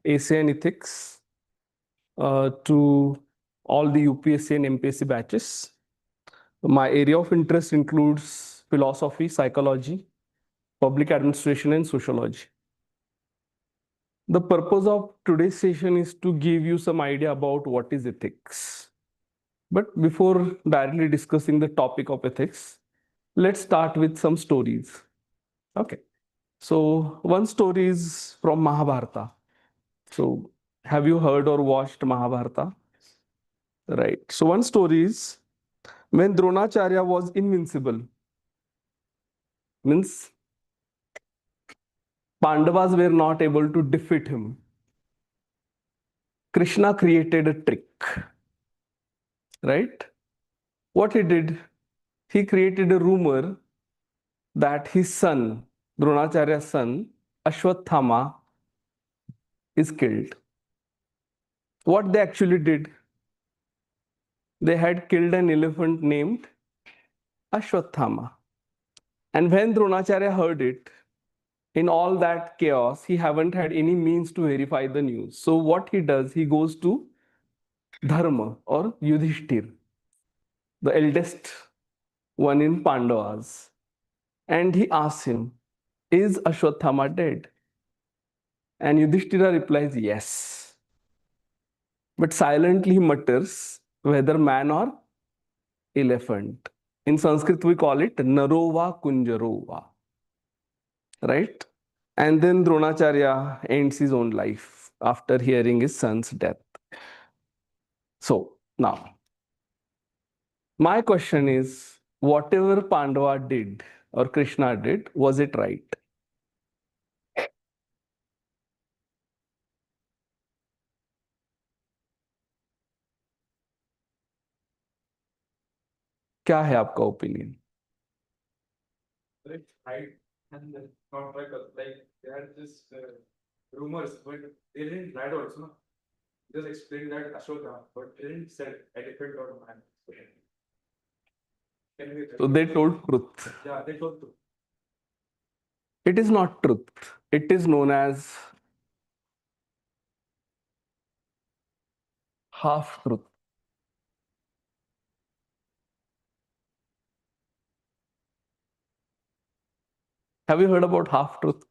essay and ethics to all the UPSC and MPSC batches. My area of interest includes philosophy, psychology, public administration, and sociology. The purpose of today's session is to give you some idea about what is ethics. But before directly discussing the topic of ethics, let's start with some stories. Okay. So one story is from Mahabharata. So have you heard or watched Mahabharata? Right. So one story is when Dronacharya was invincible, means Pandavas were not able to defeat him. Krishna created a trick. Right? What he did, he created a rumor that his son, Dronacharya's son, Ashwathama, is killed. What they actually did, they had killed an elephant named Ashwathama. And when Dronacharya heard it, in all that chaos, he haven't had any means to verify the news. So what he does, he goes to Dharma or Yudhishthir, the eldest one in Pandavas. And he asks him, is Ashwathama dead? And Yudhishthira replies, yes. But silently he mutters, whether man or elephant. In Sanskrit, we call it Narova Kunjarova. Right? And then Dronacharya ends his own life after hearing his son's death. So now, my question is, whatever Pandava did or Krishna did, was it right? क्या है आपका opinion? Right, and not right, like they had just rumors, but they didn't write also. No? Just explain that Ashoka, but they didn't say elephant or man. So they told truth. Yeah, they told truth. It is not truth. It is known as half truth. Have you heard about half truth?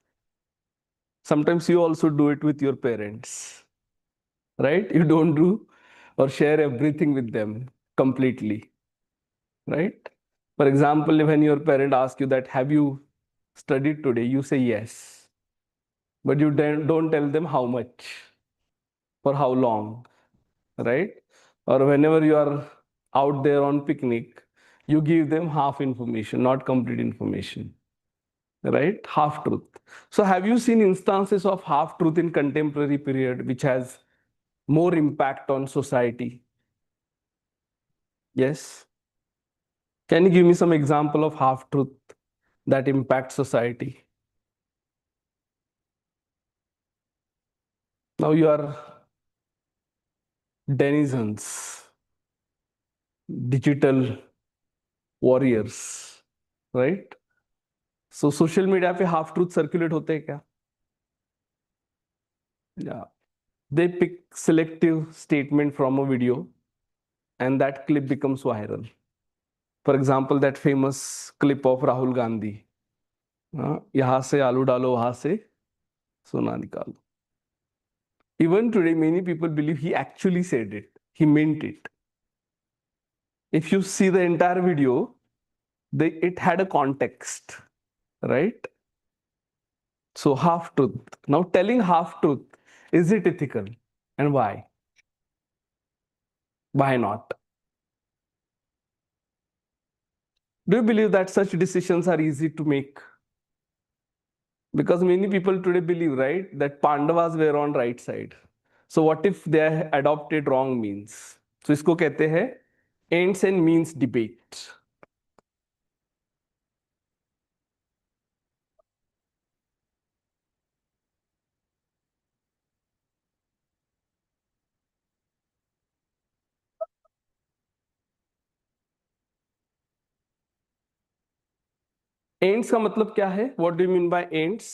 Sometimes you also do it with your parents, right? You don't do or share everything with them completely, right? For example, when your parent asks you that, have you studied today? You say yes, but you don't tell them how much, for how long, right? Or whenever you are out there on picnic, you give them half information, not complete information, right? Half truth. So have you seen instances of half truth in contemporary period which has more impact on society? Yes. Can you give me some example of half truth that impacts society? Now you are denizens, digital warriors, right? So social media पे half truth circulate होते हैं क्या? Yeah. They pick selective statement from a video and that clip becomes viral. For example, that famous clip of Rahul Gandhi. यहाँ से आलू डालो, वहां से सोना निकालो. Even today, many people believe he actually said it. He meant it. If you see the entire video, it had a context, right? So half truth. Now telling half truth, is it ethical? And why? Why not? Do you believe that such decisions are easy to make? Because many people today believe, right, that Pandavas were on right side. So what if they adopted wrong means? So isko kehte hai ends and means debate. Ends का मतलब क्या है? What do you mean by ends?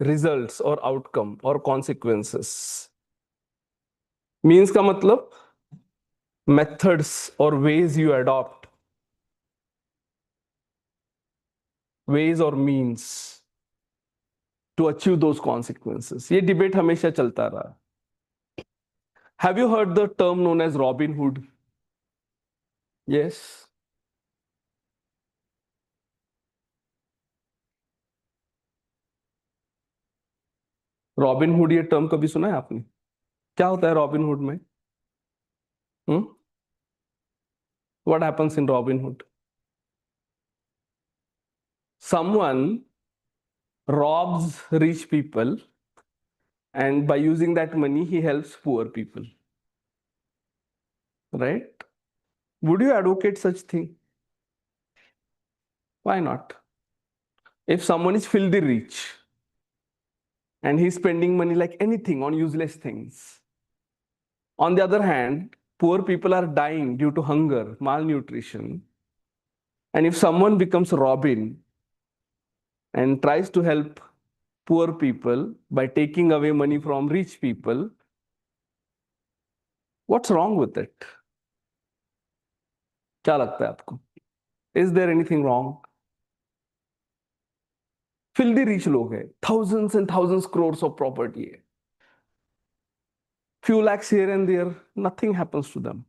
results or outcome or consequences. Means का मतलब methods or ways you adopt, ways or means to achieve those consequences. ये debate हमेशा चलता रहा. Have you heard the term known as Robin Hood? Yes. Robin hood ये term कभी सुना है आपने? क्या होता है रॉबिन हुड में? What happens in Robin Hood? Someone robs rich people, and by using that money, he helps poor people. Right? Would you advocate such thing? Why not? If someone is filthy rich and he's spending money like anything on useless things, on the other hand, poor people are dying due to hunger, malnutrition, and if someone becomes Robin and tries to help poor people by taking away money from rich people, what's wrong with it? क्या लगता है आपको? Is there anything wrong? Filthy rich लोग हैं, thousands and thousands crores of property है. Few lakhs here and there, nothing happens to them.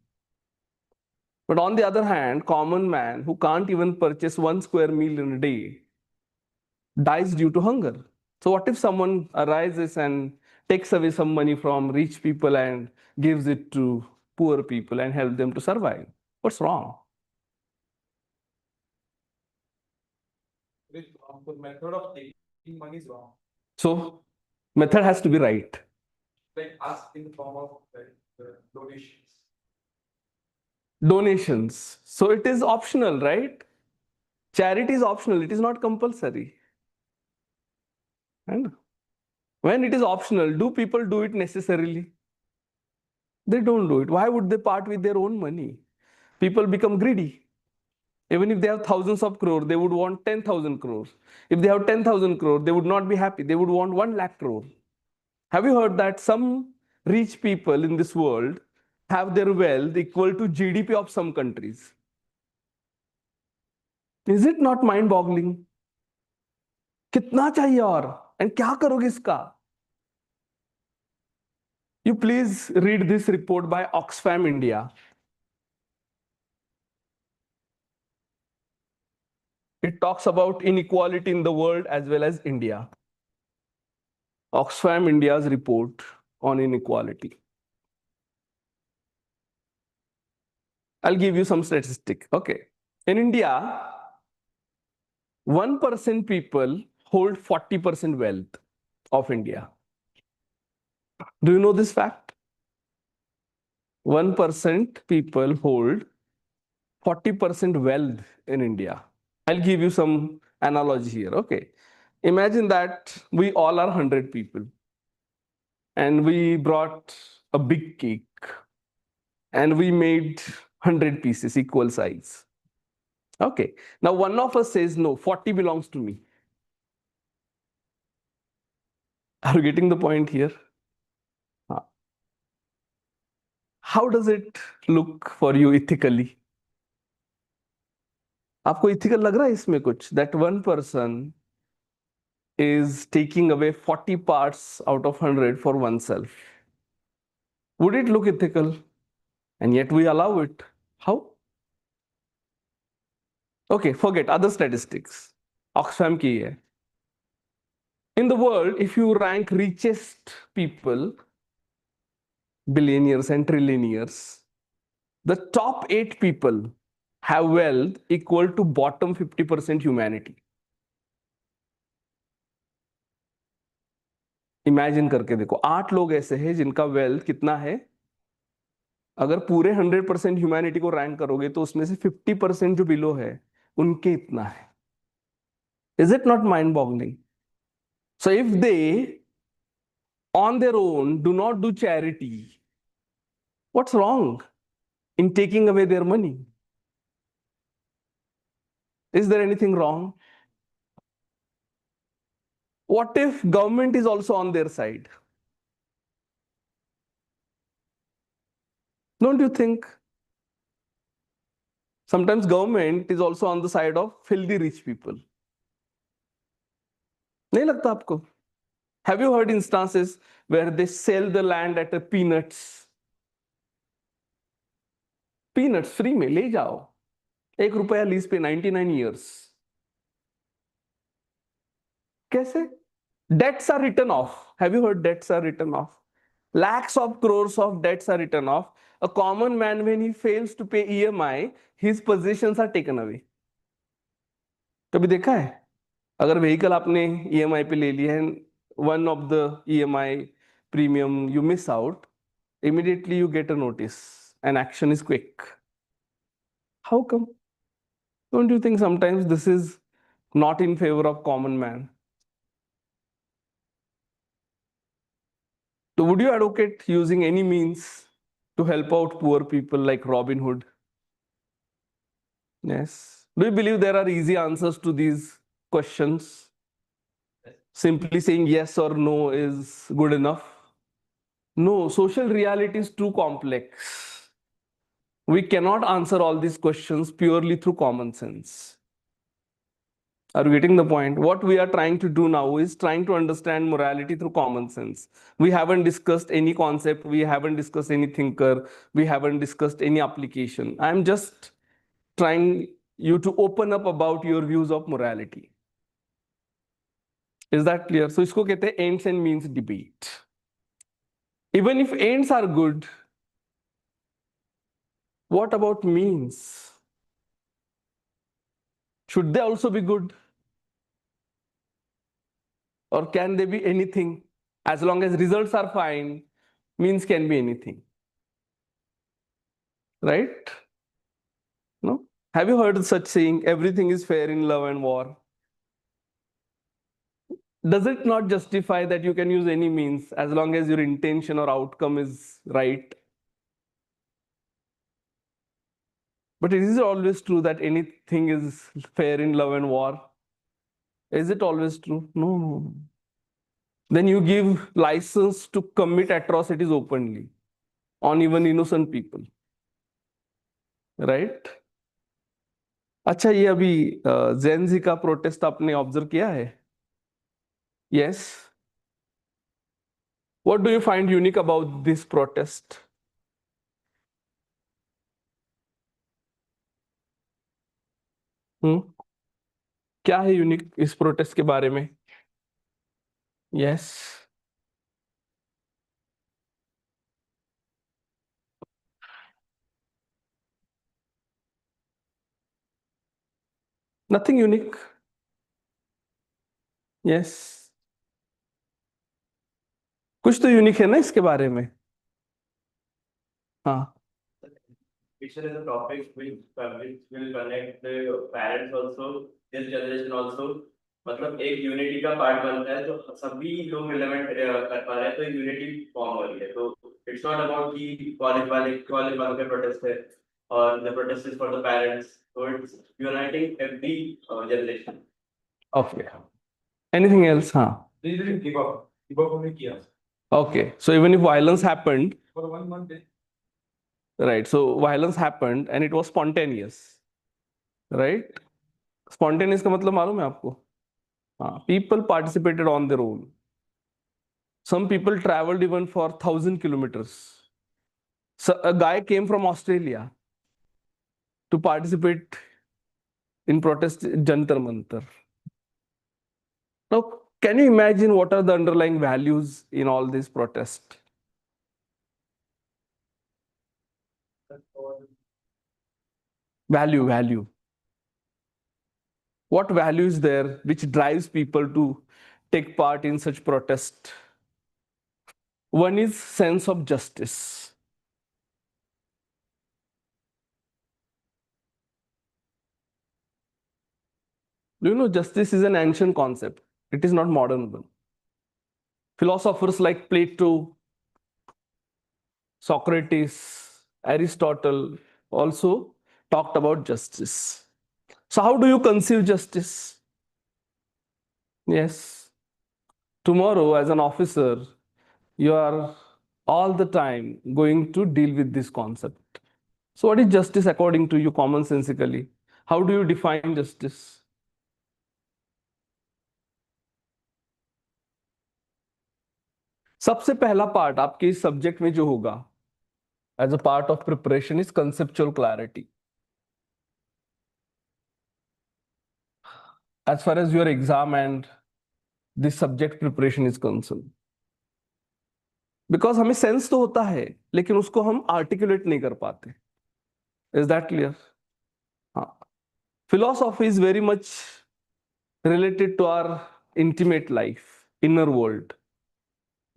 But on the other hand, common man who can't even purchase 1 square meal in a day dies due to hunger. So what if someone arises and takes away some money from rich people and gives it to poor people and help them to survive? What's wrong? It is wrong. The method of taking money is wrong. So method has to be right. Like ask in the form of donations. Donations. So it is optional, right? Charity is optional. It is not compulsory. And when it is optional, do people do it necessarily? They don't do it. Why would they part with their own money? People become greedy. Even if they have thousands of crores, they would want 10,000 crores. If they have 10,000 crores, they would not be happy. They would want 1 lakh crore. Have you heard that some rich people in this world have their wealth equal to GDP of some countries? Is it not mind-boggling? कितना चाहिए और? And क्या करोगे इसका? You please read this report by Oxfam India. It talks about inequality in the world as well as India. Oxfam India's report on inequality. I'll give you some statistic. Okay. In India, 1% people hold 40% wealth of India. Do you know this fact? 1% people hold 40% wealth in India. I'll give you some analogy here. Okay. Imagine that we all are 100 people and we brought a big cake and we made 100 pieces equal size. Okay. Now one of us says, no, 40 belongs to me. Are you getting the point here? How does it look for you ethically? आपको ethical लग रहा है इसमें कुछ? That one person is taking away 40 parts out of 100 for oneself. Would it look ethical? And yet we allow it. How? Okay, forget other statistics. Oxfam की है. In the world, if you rank richest people, billionaires and trillionaires, the top 8 people have wealth equal to bottom 50% humanity. Imagine करके देखो, 8 लोग ऐसे हैं जिनका wealth कितना है? अगर पूरे 100% ह्यूमैनिटी को रैंक करोगे तो उसमें से 50% जो बिलो है उनके इतना है. Is it not mind boggling? So if they on their own do not do charity, what's wrong in taking away their money? Is there anything wrong? What if government is also on their side? Don't you think? Sometimes government is also on the side of filthy rich people. नहीं लगता आपको? Have you heard instances where they sell the land at a peanuts? Peanuts free में ले जाओ, ₹1 lease पे 99 years. कैसे? Debts are written off. Have you heard debts are written off? Lakhs of crores of debts are written off. A common man, when he fails to pay EMI, his possessions are taken away. कभी देखा है? अगर vehicle आपने EMI पे ले लिया है, one of the EMI premium you miss out, immediately you get a notice and action is quick. How come? Don't you think sometimes this is not in favor of common man? So would you advocate using any means to help out poor people like Robin Hood? Yes. Do you believe there are easy answers to these questions? Simply saying yes or no is good enough? No, social reality is too complex. We cannot answer all these questions purely through common sense. Are you getting the point? What we are trying to do now is trying to understand morality through common sense. We haven't discussed any concept, we haven't discussed any thinker, we haven't discussed any application. I'm just trying you to open up about your views of morality. Is that clear? So isko kehte hain ends and means debate. Even if ends are good, what about means? Should they also be good? Or can they be anything? As long as results are fine, means can be anything. Right? No? Have you heard such saying, everything is fair in love and war? Does it not justify that you can use any means as long as your intention or outcome is right? But is it always true that anything is fair in love and war? Is it always true? No. Then you give license to commit atrocities openly on even innocent people. Right? अच्छा, ये अभी Gen Z का protest आपने observe किया है? Yes. What do you find unique about this protest? क्या है unique इस प्रोटेस्ट के बारे में? Yes. Nothing unique. Yes. कुछ तो यूनिक है ना इसके बारे में? हाँ. Picture is a topic which will connect the parents also, this generation also. मतलब एक यूनिटी का पार्ट बनता है तो सभी लोग रिलेवेंट कर पा रहे हैं तो यूनिटी फॉर्म हो रही है. तो इट्स नॉट अबाउट कि कॉलेज वालों के प्रोटेस्ट है और the protest is for the parents. So it's uniting every generation. Okay. Anything else? हाँ. They didn't give up. Give up only किया. Okay. So even if violence happened, For 1 month. right? So violence happened and it was spontaneous, right? Spontaneous का मतलब मालूम है आपको? हाँ. People participated on their own. Some people traveled even for 1,000 kilometers. So a guy came from Australia to participate in protest Jantar Mantar. Now, can you imagine what are the underlying values in all this protest? Value. What value is there which drives people to take part in such protest? One is sense of justice. Do you know justice is an ancient concept? It is not modern one. Philosophers like Plato, Socrates, Aristotle also talked about justice. So how do you conceive justice? Yes. tomorrow as an officer, you are all the time going to deal with this concept. So what is justice according to you commonsensically? How do you define justice? सबसे पहला part आपके इस subject में जो होगा as a part of preparation is conceptual clarity. As far as your exam and this subject preparation is concerned, because हमें sense तो होता है लेकिन उसको हम आर्टिकुलेट नहीं कर पाते. Is that clear? हाँ. Philosophy is very much related to our intimate life, inner world,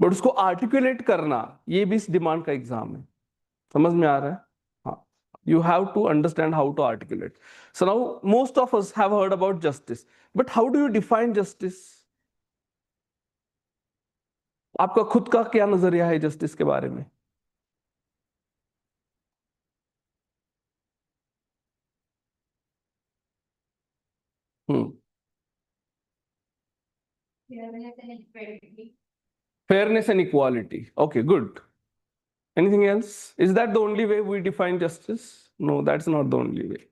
but उसको आर्टिकुलेट करना ये भी इस डिमांड का एग्जाम है. समझ में आ रहा है? हाँ. You have to understand how to articulate. So now most of us have heard about justice, but how do you define justice? आपका खुद का क्या नजरिया है जस्टिस के बारे में? हम्म. Fairness and equality. Okay, good. Anything else? Is that the only way we define justice? No, that's not the only way.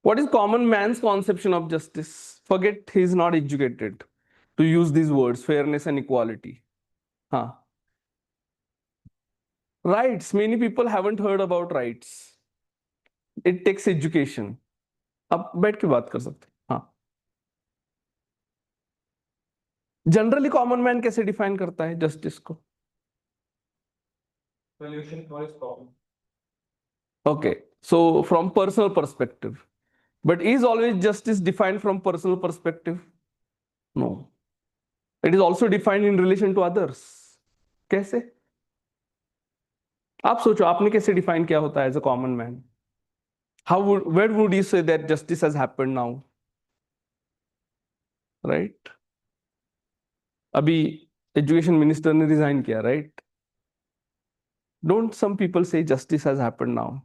What is common man's conception of justice? Forget he is not educated to use these words, fairness and equality. Huh. Rights. Many people haven't heard about rights. It takes education. अब बैठ के बात कर सकते हैं. हाँ. Generally common man कैसे define करता है जस्टिस को? Solution for his problem. Okay, so from personal perspective, but is always justice defined from personal perspective? No, it is also defined in relation to others. कैसे? आप सोचो आपने कैसे define किया होता है as a common man? where would you say that justice has happened now? Right? अभी education minister ने रिजाइन किया, right? Don't some people say justice has happened now?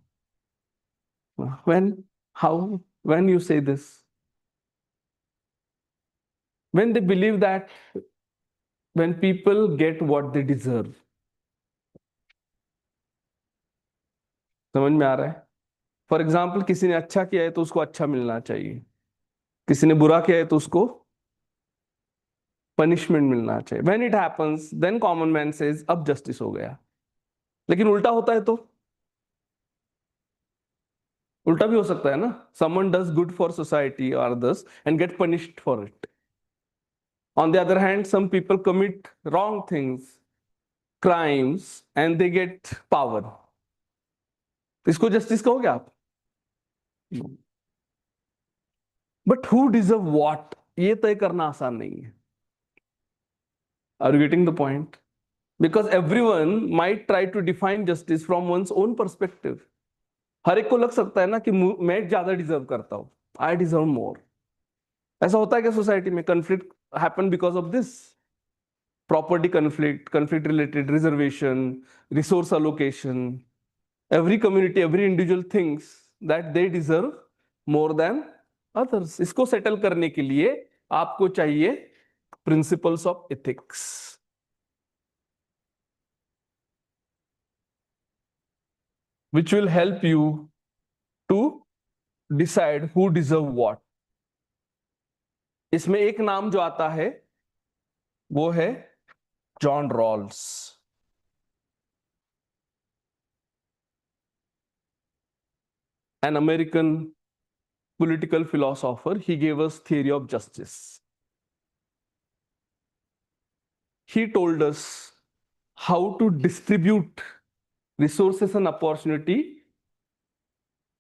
When? How? When you say this? When they believe that when people get what they deserve. समझ में आ रहा है? For example किसी ने अच्छा किया है तो उसको अच्छा मिलना चाहिए, किसी ने बुरा किया है तो उसको पनिशमेंट मिलना चाहिए. When it happens then common man says अब जस्टिस हो गया. लेकिन उल्टा होता है तो उल्टा भी हो सकता है ना. Someone does good for society और others and get punished for it. On the other hand some people commit wrong things, crimes, and they get power. इसको जस्टिस कहोगे आप? बट हु डिजर्व व्हाट ये तय करना आसान नहीं है. Are you getting the point? Because everyone might try to define justice from one's own perspective. हर एक को लग सकता है ना कि मैं ज्यादा डिजर्व करता हूं, आई डिजर्व मोर. ऐसा होता है क्या सोसाइटी में? Conflict happen because of this. Property conflict, conflict related reservation, resource allocation. Every community, every individual thinks that they deserve more than others. इसको सेटल करने के लिए आपको चाहिए principles of ethics, which will help you to decide who deserve what. इसमें एक नाम जो आता है वो है John Rawls. an American political philosopher. He gave us theory of justice. He told us how to distribute resources and opportunity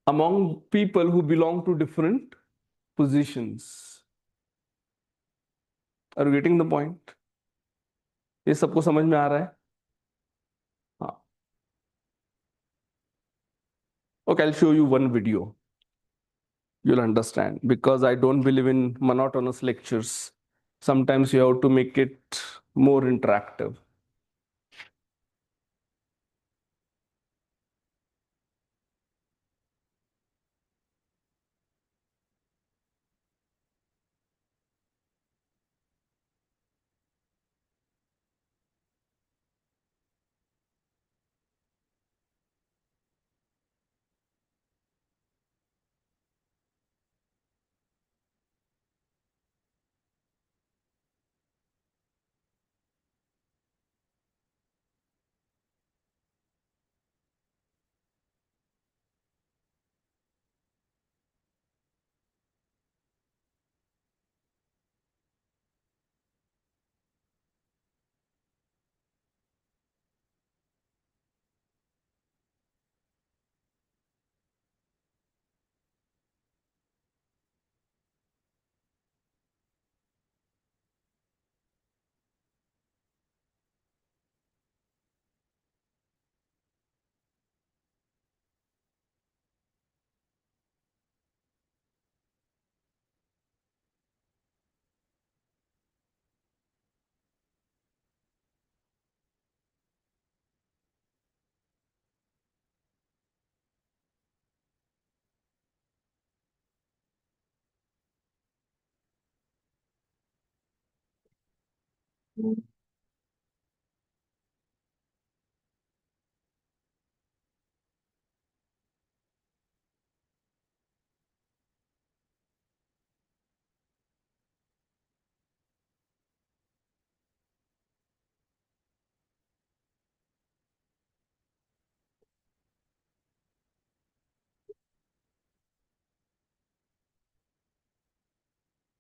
among people who belong to different positions. Are you getting the point? ये सबको समझ में आ रहा है? हाँ. Okay, I'll show you one video. You'll understand, because I don't believe in monotonous lectures. Sometimes you have to make it more interactive.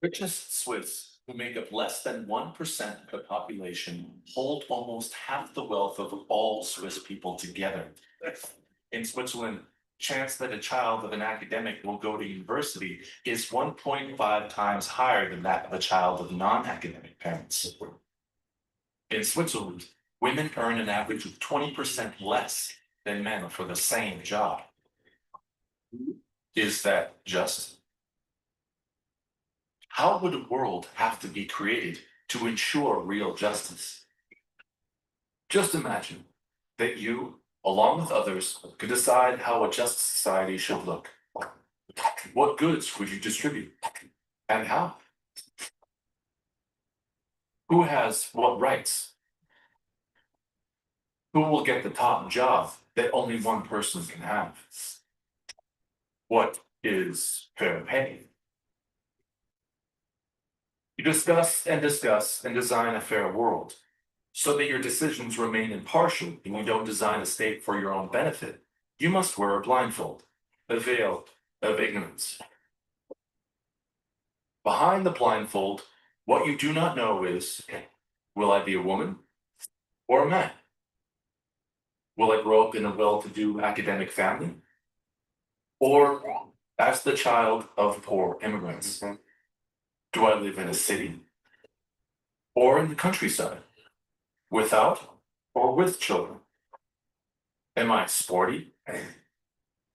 Richest Swiss, who make up less than 1% of the population, hold almost half the wealth of all Swiss people together. In Switzerland, chance that a child of an academic will go to university is 1.5 times higher than that of a child of non-academic parents. In Switzerland, women earn an average of 20% less than men for the same job. Is that just? How would a world have to be created to ensure real justice? Just imagine that you, along with others, could decide how a just society should look. What goods would you distribute? And how? Who has what rights? Who will get the top job that only one person can have? What is fair pay? You discuss and design a fair world so that your decisions remain impartial and you don't design a state for your own benefit. You must wear a blindfold, a veil of ignorance. Behind the blindfold, what you do not know is, will I be a woman or a man? Will I grow up in a well-to-do academic family? Or as the child of poor immigrants? Do I live in a city or in the countryside? Without or with children? Am I sporty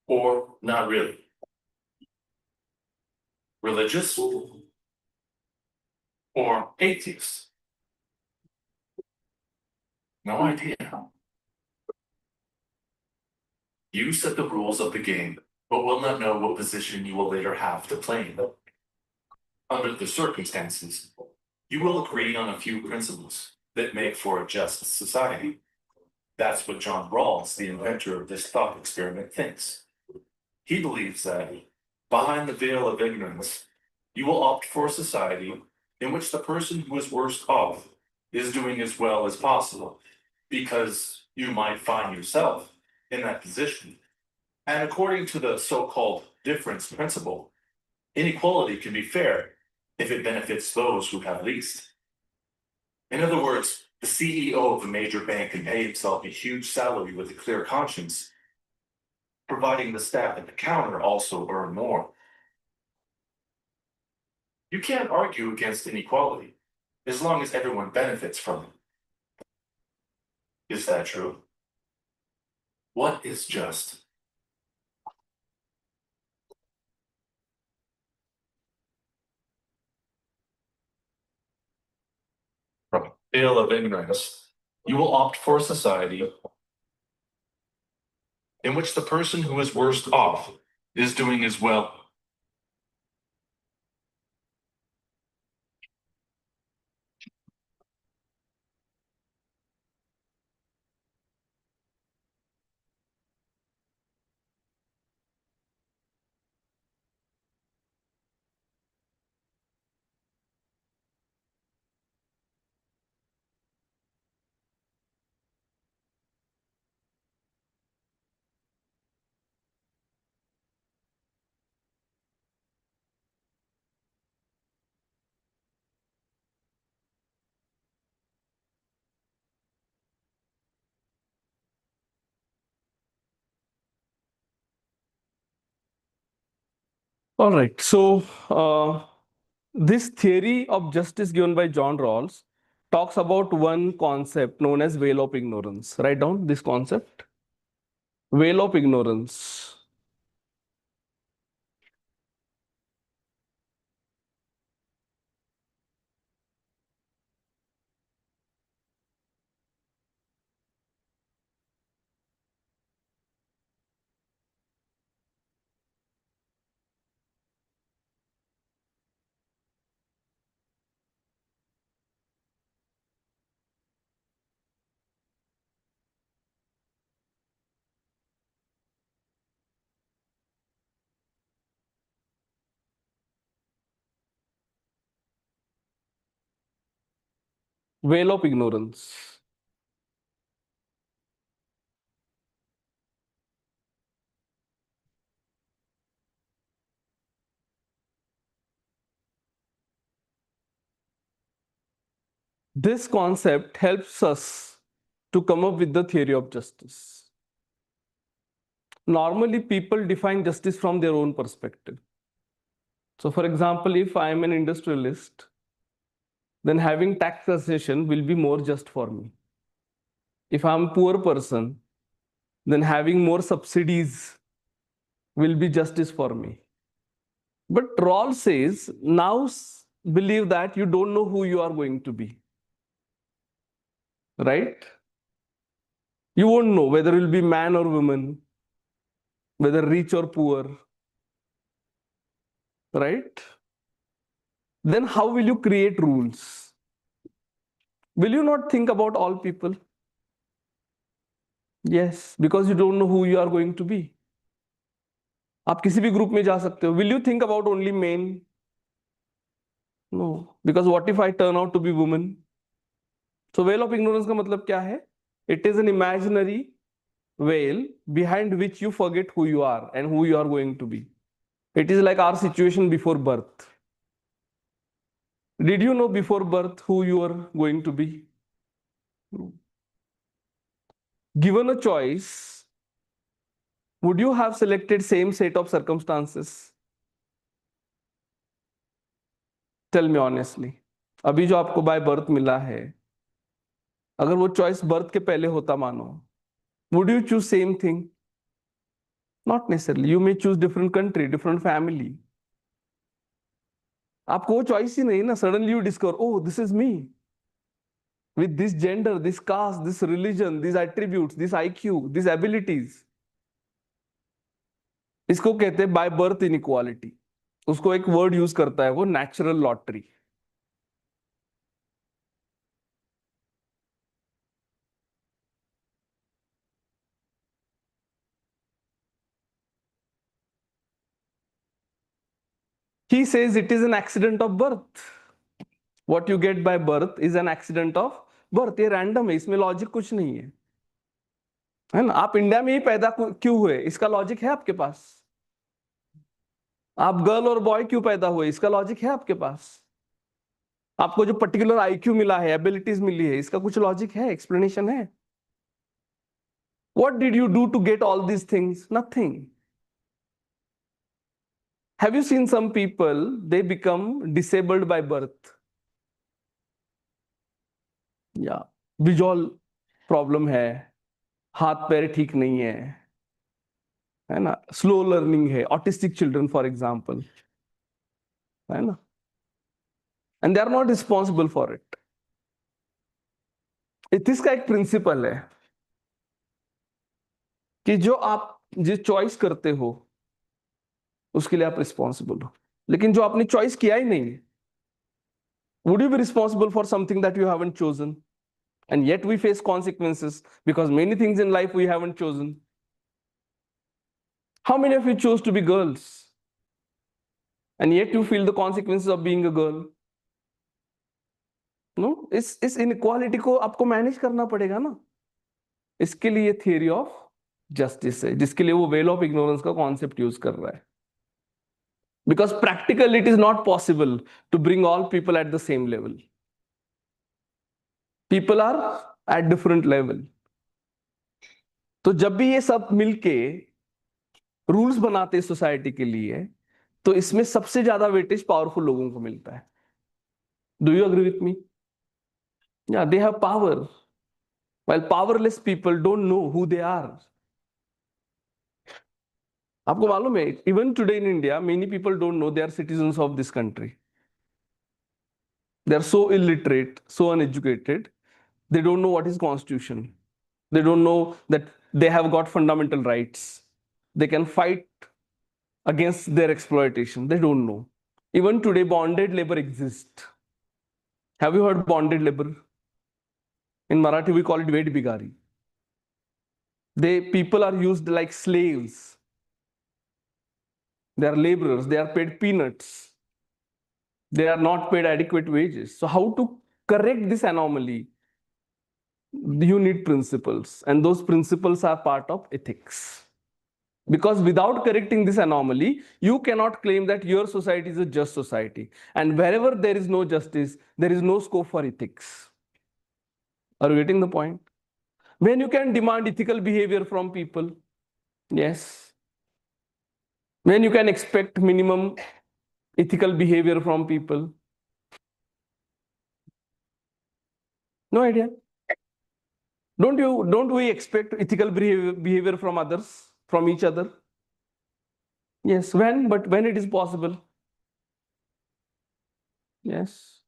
or not really? Religious or atheist? No idea. You set the rules of the game, but will not know what position you will later have to play in. Under the circumstances, you will agree on a few principles that make for a just society. That's what John Rawls, the inventor of this thought experiment, thinks. He believes that, behind the veil of ignorance, you will opt for a society in which the person who is worst off is doing as well as possible, because you might find yourself in that position. And according to the so-called difference principle, inequality can be fair if it benefits those who have least. In other words, the CEO of a major bank can pay himself a huge salary with a clear conscience, providing the staff at the counter also earn more. You can't argue against inequality as long as everyone benefits from it. Is that true? What is just? From a veil of ignorance, you will opt for a society in which the person who is worst off is doing as well. All right. So this theory of justice given by John Rawls talks about one concept known as veil of ignorance. Write down this concept. Veil of ignorance. Veil of ignorance. This concept helps us to come up with the theory of justice. Normally, people define justice from their own perspective. So, for example, if I am an industrialist, then having taxation will be more just for me. If I'm a poor person, then having more subsidies will be justice for me. But Rawls says, now believe that you don't know who you are going to be. Right? You won't know whether it will be man or woman, whether rich or poor. Right? Then how will you create rules? Will you not think about all people? Yes, because you don't know who you are going to be. आप किसी भी group में जा सकते हो. Will you think about only men? No, because what if I turn out to be woman? So veil of ignorance का मतलब क्या है? It is an imaginary veil behind which you forget who you are and who you are going to be. It is like our situation before birth. Did you know before birth who you are going to be? Given a choice, would you have selected same set of circumstances? Tell me honestly. अभी जो आपको by birth मिला है, अगर वो choice birth के पहले होता मानो, would you choose same thing? Not necessarily. You may choose different country, different family. आपको वो चॉइस ही नहीं ना. Suddenly you discover, oh, this is me. With this gender, this caste, this religion, these attributes, this IQ, these abilities. इसको कहते हैं by birth inequality. उसको एक word use करता है वो, natural lottery. He says it is an accident of birth. What you get by birth is an accident of birth. ये random है, इसमें लॉजिक कुछ नहीं है ना. आप इंडिया में ही पैदा क्यों हुए, इसका लॉजिक है आपके पास. आप गर्ल और बॉय क्यों पैदा हुए, इसका लॉजिक है आपके पास. आपको जो पर्टिकुलर आईक्यू मिला है, एबिलिटीज मिली है, इसका कुछ लॉजिक है, एक्सप्लेनेशन है. What did you do to get all these things? Nothing. Have you seen some people, they become disabled by birth? या विजुअल प्रॉब्लम है, हाथ पैर ठीक नहीं है ना, स्लो लर्निंग है, ऑटिस्टिक चिल्ड्रन फॉर एग्जांपल, है ना, and they are not responsible for it. Ethics का एक प्रिंसिपल है कि जो आप जिस चॉइस करते हो उसके लिए आप रिस्पॉन्सिबल हो, लेकिन जो आपने चॉइस किया ही नहीं, would you be responsible for something that you haven't chosen? And yet we face consequences because many things in life we haven't chosen. How many of you chose to be girls and yet you feel the consequences of being a girl? No, इस inequality को आपको manage करना पड़ेगा ना. इसके लिए theory of justice है, जिसके लिए वो वेल ऑफ इग्नोरेंस का कॉन्सेप्ट यूज कर रहा है. Because practically it is not possible to bring all people at the same level. People are at different level. तो जब भी ये सब मिलके रूल्स बनाते सोसाइटी के लिए, तो इसमें सबसे ज्यादा वेटेज पावरफुल लोगों को मिलता है. Do you agree with me? या they have power, while powerless people don't know who they are. आपको मालूम है, even today in India many people don't know they are citizens of this country. They are so illiterate, so uneducated. They don't know what is constitution. They don't know that they have got fundamental rights. They can fight against their exploitation. They don't know. Even today, bonded labor exists. Have you heard bonded labor? In Marathi, we call it ved bigari. People are used like slaves. They are laborers. They are paid peanuts. They are not paid adequate wages. So how to correct this anomaly, you need principles, and those principles are part of ethics. Because without correcting this anomaly, you cannot claim that your society is a just society. And wherever there is no justice, there is no scope for ethics. Are you getting the point? When you can demand ethical behavior from people, yes. When you can expect minimum ethical behavior from people, no idea. Don't we expect ethical behavior from others, from each other? Yes, but when it is possible. Yes.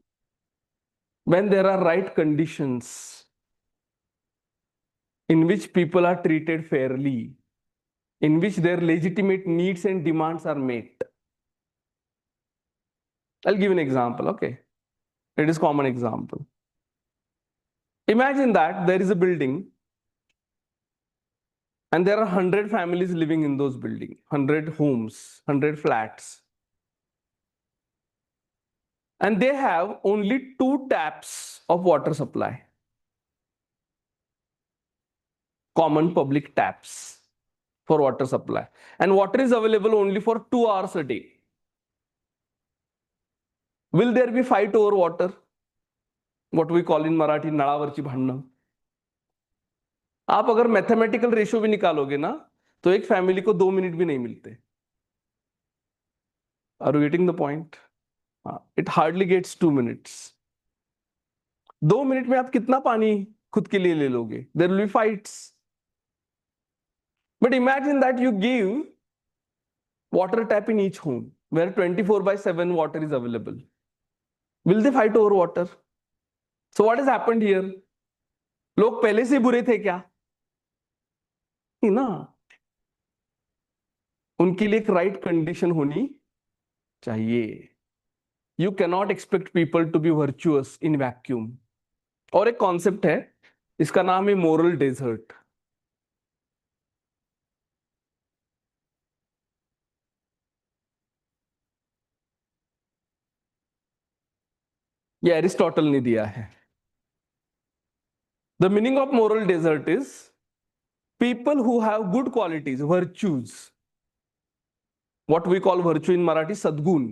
When there are right conditions in which people are treated fairly, in which their legitimate needs and demands are met. I'll give an example, okay? It is common example. Imagine that there is a building and there are 100 families living in those buildings, 100 homes, 100 flats. And they have only 2 taps of water supply. Common public taps for water supply. And water is available only for 2 hours a day. Will there be fight over water? What we call in Marathi, नळावरची भांडणं. आप अगर mathematical ratio भी निकालोगे ना, तो एक family को 2 minute भी नहीं मिलते. Are you getting the point? It hardly gets 2 minutes. 2 minute में आप कितना पानी खुद के लिए ले लोगे? There will be fights. But imagine that you give water tap in each home where 24/7 water is available. Will they fight over water? So what has happened here? लोग पहले से बुरे थे क्या? नहीं ना. उनके लिए एक राइट कंडीशन होनी चाहिए. You cannot expect people to be virtuous in vacuum. और एक कॉन्सेप्ट है, इसका नाम है मोरल डेजर्ट. ये एरिस्टोटल ने दिया है. The meaning of moral desert is people who have good qualities, virtues. What we call virtue in Marathi, sadgun.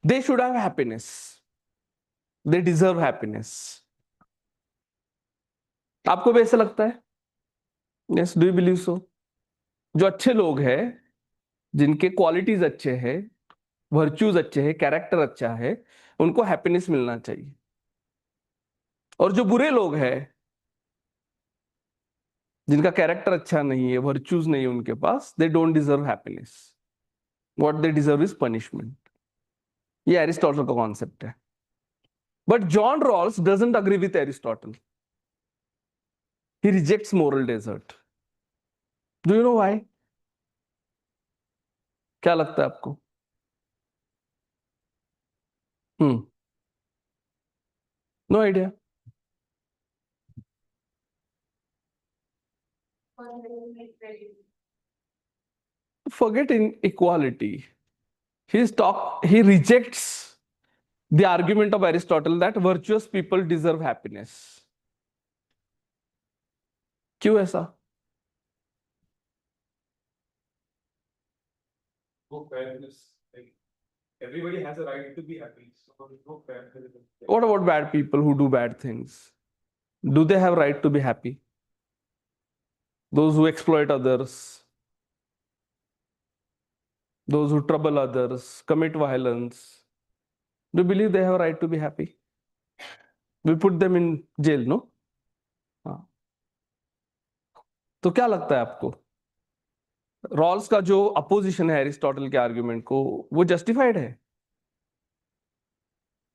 They should have happiness. They deserve happiness. आपको भी ऐसा लगता है? Yes, do you believe so? जो अच्छे लोग हैं, जिनके क्वालिटीज अच्छे हैं, वर्च्यूज अच्छे हैं, कैरेक्टर अच्छा है, उनको हैप्पीनेस मिलना चाहिए. और जो बुरे लोग हैं, जिनका कैरेक्टर अच्छा नहीं है, वर्च्यूज नहीं है उनके पास, they don't deserve happiness. What they deserve is punishment. ये एरिस्टोटल का कॉन्सेप्ट है. But John Rawls doesn't agree with Aristotle. He rejects moral desert. Do you know why? क्या लगता है आपको? No idea. Forget inequality. He rejects the argument of Aristotle that virtuous people deserve happiness. क्यों ऐसा? No fairness. Like, everybody has a right to be happy. So no fairness. What about bad people who do bad things? Do they have right to be happy? Those who exploit others, those who trouble others, commit violence, do you believe they have a right to be happy? We put them in jail, no? हाँ. तो क्या लगता है आपको? Rawls का जो opposition है Aristotle के आर्गुमेंट को, वो जस्टिफाइड है?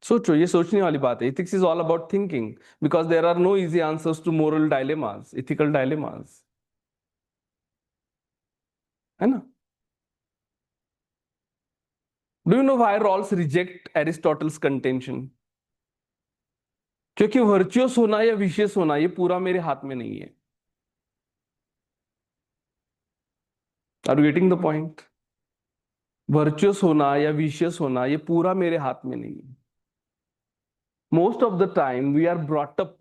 सोचो, ये सोचने वाली बात है. Ethics is all about thinking because there are no easy answers to moral dilemmas, ethical dilemmas. है ना? Do you know why Rawls reject Aristotle's contention? क्योंकि वर्चुअस होना या विशियस होना ये पूरा मेरे हाथ में नहीं है. Are you getting the point? Virtuous होना या विशियस होना ये पूरा मेरे हाथ में नहीं है. Most of the time, we are brought up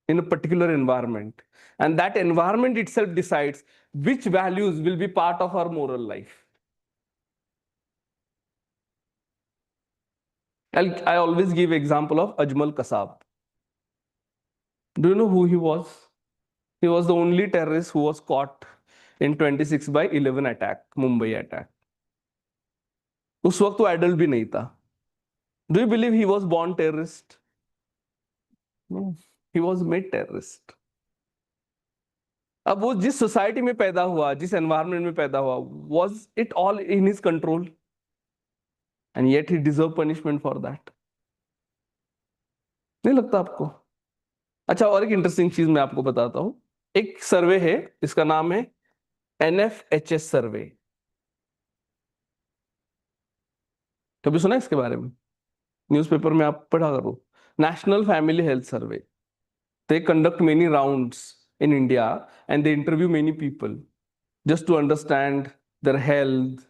in a particular environment, and that environment itself decides which values will be part of our moral life. I always give example of Ajmal Kasab. Do you know who he was? He was the only terrorist who was caught in 26/11 attack, Mumbai attack. उस वक्त वो adult भी नहीं था. Do you believe he was born terrorist? No, he was made terrorist. अब वो जिस society में पैदा हुआ, जिस एनवायरमेंट में पैदा हुआ, was it all in his control? And yet he deserved punishment for that. नहीं लगता आपको? अच्छा, और एक इंटरेस्टिंग चीज मैं आपको बताता हूं. एक सर्वे है, इसका नाम है NFHS सर्वे. कभी सुना है इसके बारे में? न्यूज़पेपर में आप पढ़ा करो. National family health survey. They conduct many rounds in India and they interview many people just to understand their health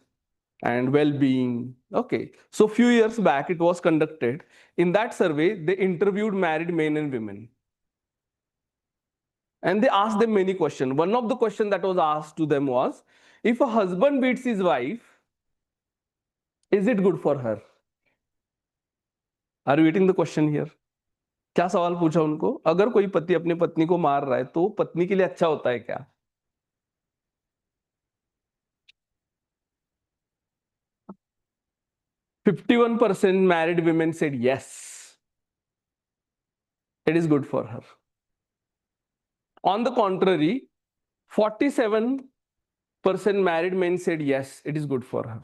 and well-being. Okay, so few years back it was conducted. In that survey, they interviewed married men and women. And they asked them many questions. One of the questions that was asked to them was, if a husband beats his wife, is it good for her? Are you getting the question here? क्या सवाल पूछा उनको? अगर कोई पति अपनी पत्नी को मार रहा है तो पत्नी के लिए अच्छा होता है क्या? %51 married women said yes, it is good for her. On the contrary, 47% married men said yes, it is good for her.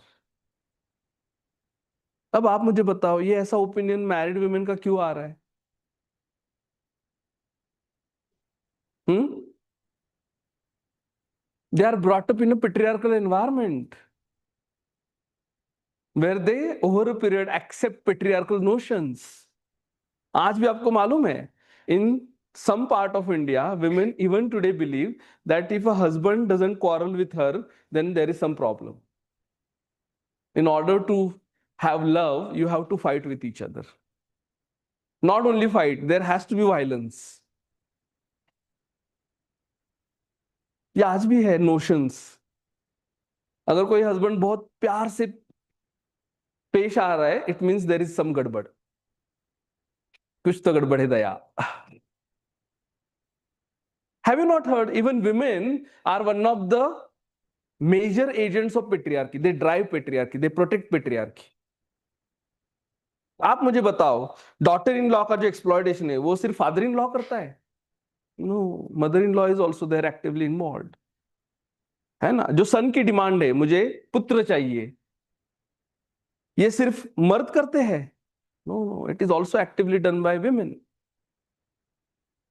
अब आप मुझे बताओ, ये ऐसा ओपिनियन मैरिड वुमेन का क्यों आ रहा है? They are brought up in a patriarchal environment where they over a period accept patriarchal notions. आज भी आपको मालूम है, in some part of India, women even today believe that if a husband doesn't quarrel with her, then there is some problem. In order to have love, you have to fight with each other. Not only fight, there has to be violence. ये आज भी है notions. अगर कोई husband बहुत प्यार से पेश आ रहा है, it means there is some गड़बड़. कुछ तो गड़बड़ है दया. Have you not heard? Even women are one of the major agents of patriarchy. They drive patriarchy. They protect patriarchy. आप मुझे बताओ, डॉटर इन लॉ का जो एक्सप्लॉयटेशन है वो सिर्फ फादर इन लॉ करता है? No, mother in law is also there actively involved. है ना? जो सन की डिमांड है, मुझे पुत्र चाहिए, ये सिर्फ मर्द करते हैं? No, it is also actively done by women.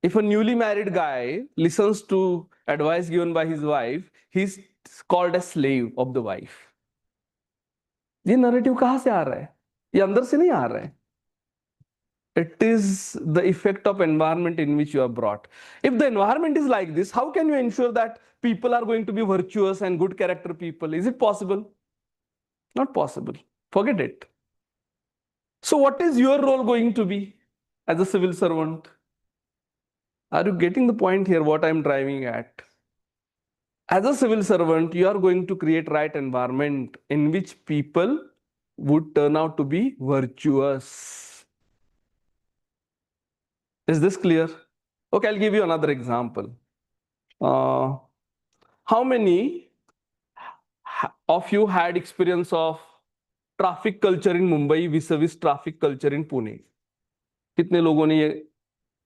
If a newly married guy listens to advice given by his wife, he's called a slave of the wife. ये नैरेटिव कहां से आ रहा है? ये अंदर से नहीं आ रहा है. It is the effect of environment in which you are brought. If the environment is like this, how can you ensure that people are going to be virtuous and good character people? Is it possible? Not possible. Forget it. So what is your role going to be as a civil servant? Are you getting the point here, what I'm driving at? As a civil servant, you are going to create right environment in which people would turn out to be virtuous. Is this clear? Okay, I'll give you another example. How many of you had experience of traffic culture in Mumbai vis-a-vis traffic culture in Pune? कितने लोगों ने ये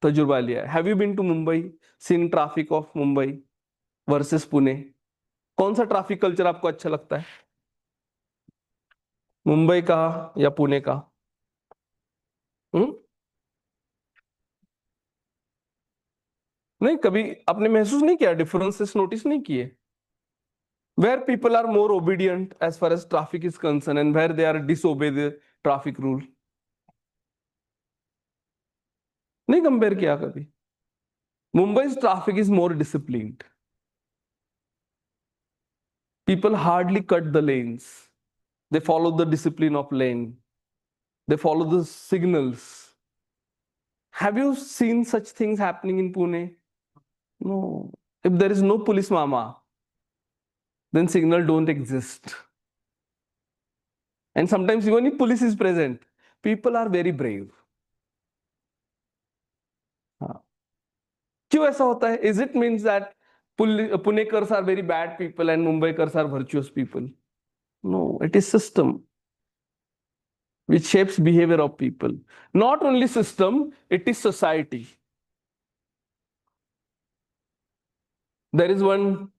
तजुर्बा लिया है? Have you been to Mumbai, seen traffic of Mumbai versus Pune? कौन सा traffic culture आपको अच्छा लगता है, मुंबई का या पुणे का? नहीं, कभी आपने महसूस नहीं किया, डिफरेंसेस नोटिस नहीं किए? Where people are more obedient as far as traffic is concerned and where they are disobey the traffic rule? नहीं कंपेयर किया कभी? Mumbai's traffic is more disciplined. People hardly cut the lanes. They follow the discipline of lane. They follow the signals. Have you seen such things happening in Pune? No. If there is no police mama, then signal don't exist. And sometimes even if police is present, people are very brave. क्यों ऐसा होता है? Is it means that Punekars are very bad people and Mumbaikars are virtuous people? No, it is system which shapes behavior of people. Not only system, it is society. There is one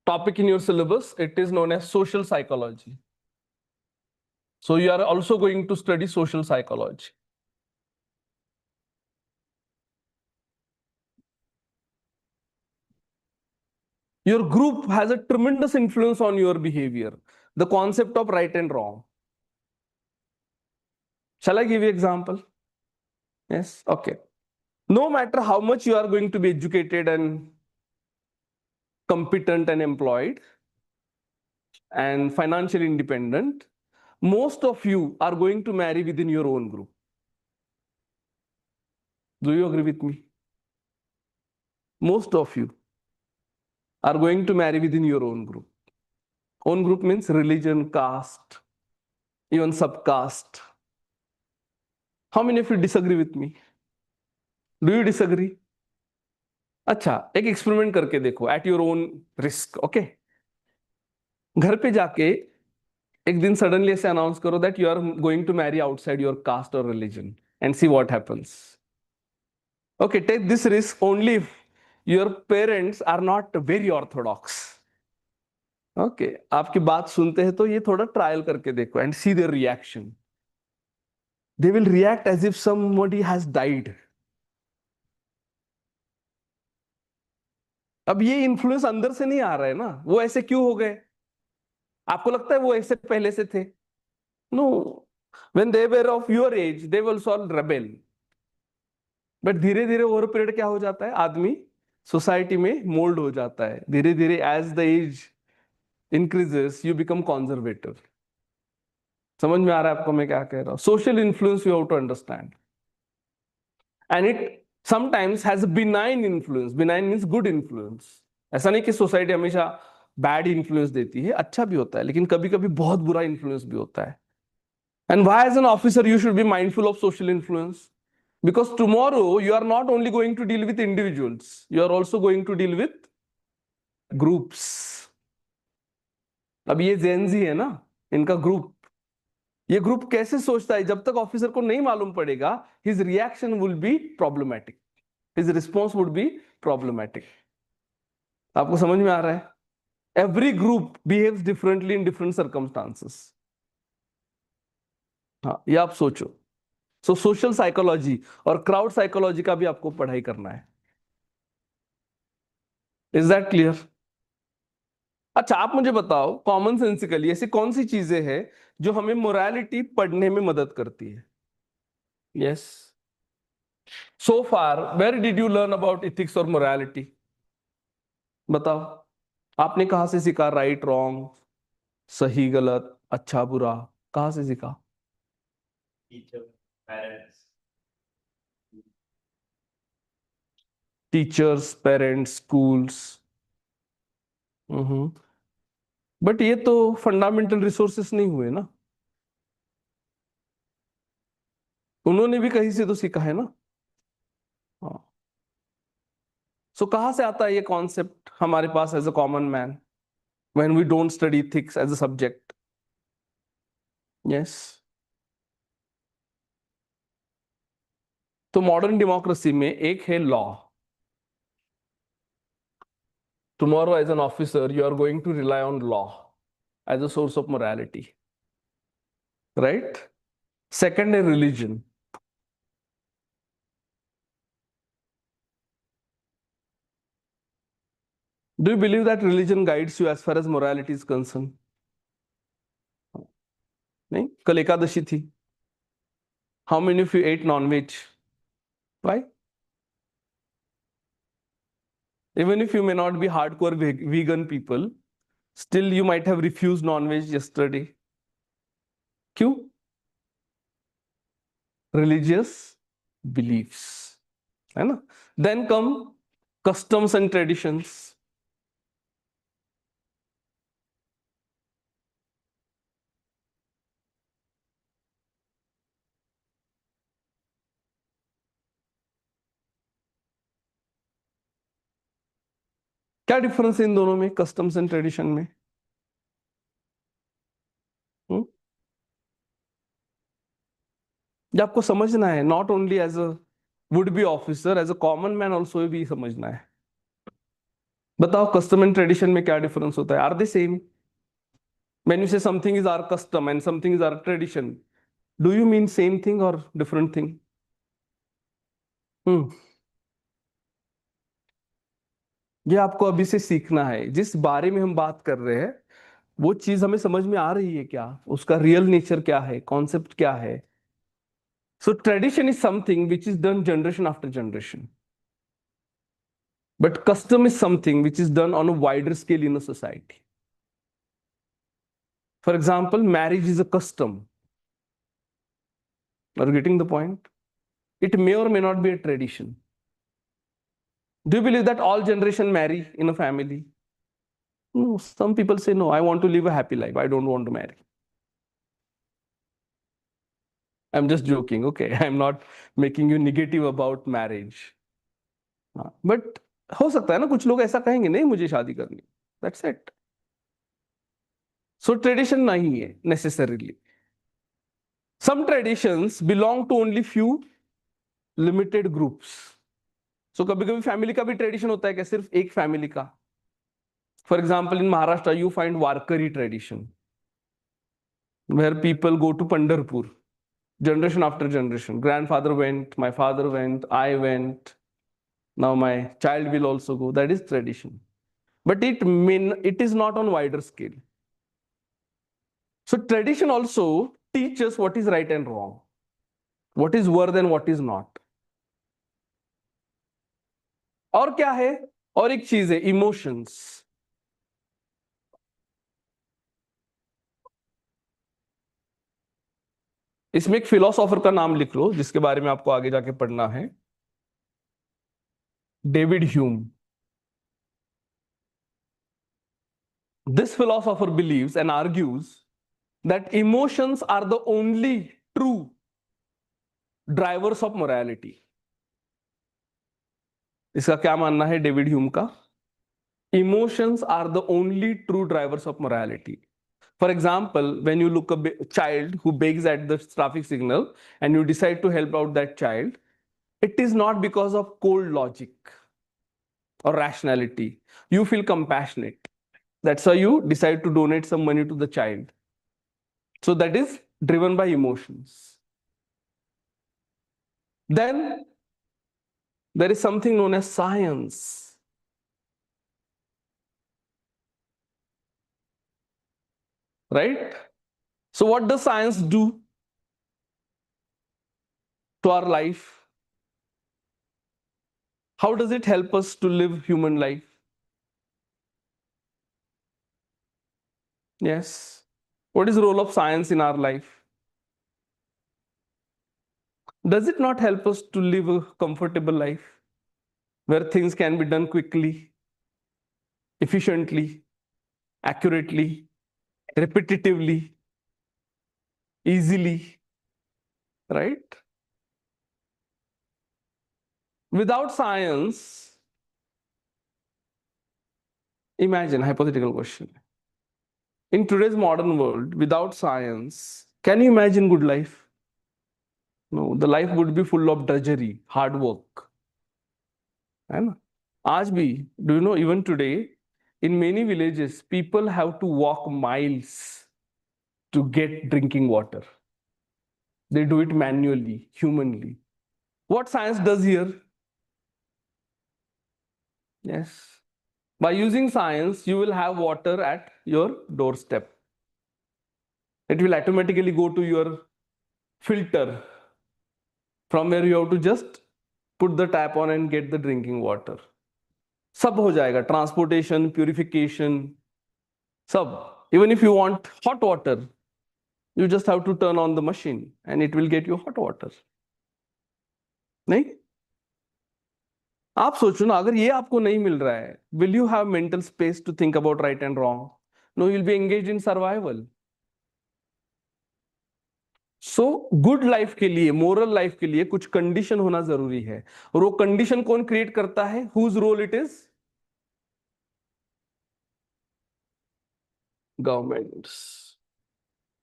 topic in your syllabus, it is known as social psychology. So you are also going to study social psychology. Your group has a tremendous influence on your behavior. The concept of right and wrong. Shall I give you example? Yes, okay. No matter how much you are going to be educated and competent and employed and financially independent, most of you are going to marry within your own group. Do you agree with me? Most of you are going to marry within your own group. Own group means religion, caste, even subcaste. How many of you disagree with me? Do you disagree? अच्छा, एक experiment करके देखो at your own risk. Okay, घर पे जाके एक दिन suddenly ऐसे अनाउंस करो that you are going to marry outside your caste और religion and see what happens. Okay, take this risk only if your parents are not very orthodox. Okay, आपकी बात सुनते हैं तो ये थोड़ा ट्रायल करके देखो and see their reaction. They will react as if somebody has died. अब ये इन्फ्लुएंस अंदर से नहीं आ रहा है ना, वो ऐसे क्यों हो गए? आपको लगता है वो ऐसे पहले से थे? No, when they were of your age they will all rebel. But धीरे धीरे ओवर पीरियड क्या हो जाता है, आदमी सोसाइटी में मोल्ड हो जाता है. धीरे धीरे as the age increases you become conservative. समझ में आ रहा है आपको मैं क्या कह रहा हूं? Social influence you have to understand and it sometimes has a benign influence. Benign means good influence. ऐसा नहीं कि सोसाइटी हमेशा बैड इन्फ्लुएंस देती है, अच्छा भी होता है, लेकिन कभी कभी बहुत बुरा इन्फ्लुएंस भी होता है. And why as an officer you should be mindful of social influence? Because tomorrow you are not only going to deal with individuals, you are also going to deal with groups. अब ये Gen Z है ना, इनका group, ये group कैसे सोचता है जब तक ऑफिसर को नहीं मालूम पड़ेगा, his reaction will be problematic, his response would be problematic. आपको समझ में आ रहा है? Every group behaves differently in different circumstances. हाँ, ये आप सोचो. सो सोशल साइकोलॉजी और क्राउड साइकोलॉजी का भी आपको पढ़ाई करना है. Is that clear? अच्छा, आप मुझे बताओ कॉमन सेंसिकली ऐसी कौन सी चीजें हैं जो हमें मोरालिटी पढ़ने में मदद करती है? Yes, so far where did you learn about ethics और मोरालिटी? बताओ, आपने कहां से सीखा राइट रॉन्ग, सही गलत, अच्छा बुरा? कहां से सीखा? Teachers, parents, schools. बट ये तो फंडामेंटल रिसोर्सेस नहीं हुए ना, उन्होंने भी कहीं से तो सीखा है ना. हाँ, सो कहां से आता है ये कॉन्सेप्ट हमारे पास as a common man when we don't study ethics as a subject? Yes, तो मॉडर्न डेमोक्रेसी में एक है law. Tomorrow as an officer you are going to rely on law as a source of morality, right? Second है religion. Do you believe that religion guides you as far as morality is concerned? नहीं, कल एकादशी थी. How many of you ate non-veg? Why? Even if you may not be hardcore vegan people, still you might have refused non-veg yesterday. क्यों? religious beliefs, है ना? Then come customs and traditions. क्या difference है इन दोनों में, customs and tradition में? ये आपको समझना है, not only as a would be officer, as a common man also भी समझना है। बताओ कस्टम एंड ट्रेडिशन में क्या डिफरेंस होता है? Are they same? When you say something is our custom and something is our tradition, do you mean same thing और different thing? ये आपको अभी से सीखना है। जिस बारे में हम बात कर रहे हैं वो चीज हमें समझ में आ रही है क्या, उसका रियल नेचर क्या है, कॉन्सेप्ट क्या है? So tradition is something which is done generation after generation, but custom is something which is done on a wider scale in a society. For example, marriage is a custom. Are you getting the point? It may or may not be a tradition. Do you believe that all generation marry in a family? No, some people say, no, I want to live a happy life, I don't want to marry. I'm just joking, okay? I'm not making you negative about marriage. But हो सकता है ना कुछ लोग ऐसा कहेंगे, नहीं मुझे शादी करनी, that's it. So tradition नहीं है necessarily. Some traditions belong to only few limited groups. So कभी कभी फैमिली का भी ट्रेडिशन होता है क्या, सिर्फ एक फैमिली का? For example, in Maharashtra you find Warkari tradition, where people go to Pandharpur generation after generation. Grandfather went, my father went, I went, now my child will also go. That is tradition, but it is not on wider scale. So tradition also teaches what is right and wrong, what is worth and what is not. और क्या है, और एक चीज है emotions. इसमें एक philosopher का नाम लिख लो जिसके बारे में आपको आगे जाके पढ़ना है, David Hume. This philosopher believes and argues that emotions are the only true drivers of morality. इसका क्या मानना है डेविड ह्यूम का? Emotions are the only true drivers of morality. For example, when you look a child who begs at the traffic signal and you decide to help out that child, it is not because of cold logic or rationality. You feel compassionate. That's why you decide to donate some money to the child. So that is driven by emotions. Then there is something known as science. Right? So what does science do to our life? How does it help us to live human life? Yes. What is the role of science in our life? Does it not help us to live a comfortable life where things can be done quickly, efficiently, accurately, repetitively, easily, right? Without science, imagine hypothetical question. In today's modern world, without science, can you imagine good life? No, the life would be full of drudgery, hard work. है ना? आज भी, do you know, even today, in many villages, people have to walk miles to get drinking water. They do it manually, humanly. What science does here? Yes. By using science, you will have water at your doorstep. It will automatically go to your filter, from where you have to just put the tap on and get the drinking water. सब हो जाएगा, transportation, purification, सब. Even if you want hot water, you just have to turn on the machine and it will get you hot water. नहीं? आप सोचो ना, अगर ये आपको नहीं मिल रहा है, will you have mental space to think about right and wrong? No, you will be engage in survival. So good life के लिए, मोरल लाइफ के लिए कुछ कंडीशन होना जरूरी है. और वो कंडीशन कौन क्रिएट करता है? Whose role it is? Governments.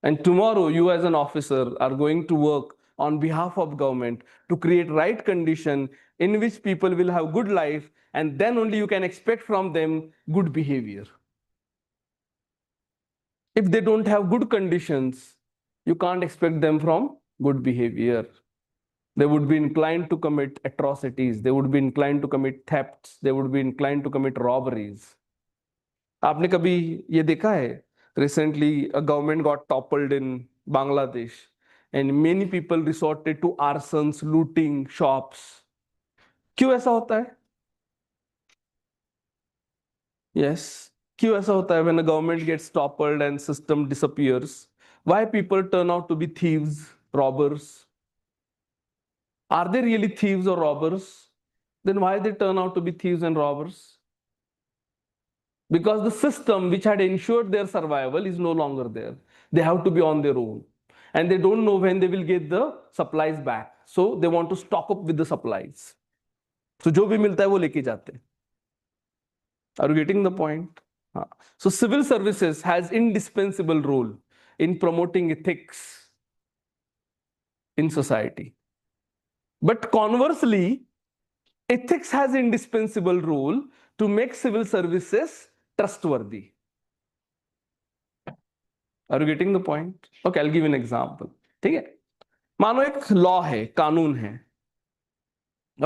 And tomorrow you as an officer are going to work on behalf of government to create right condition in which people will have good life, and then only you can expect from them good behavior. If they don't have good conditions, you can't expect them from good behavior. They would be inclined to commit atrocities, they would be inclined to commit thefts, they would be inclined to commit robberies. आपने कभी ये देखा है? Recently, a government got toppled in Bangladesh, and many people resorted to arsons, looting shops. क्यों ऐसा होता है? Yes. क्यों ऐसा होता है? When a government gets toppled and system disappears, why people turn out to be thieves, robbers? Are they really thieves or robbers? Then why they turn out to be thieves and robbers? Because the system which had ensured their survival is no longer there. They have to be on their own, and they don't know when they will get the supplies back, so they want to stock up with the supplies. So जो भी मिलता है वो लेके जाते हैं. Are you getting the point? So civil services has indispensable role in promoting ethics in society. But conversely, ethics has indispensable role to make civil services trustworthy. Are you getting the point? Okay, I'll give you an example. ठीक है, मानो एक law है, कानून है,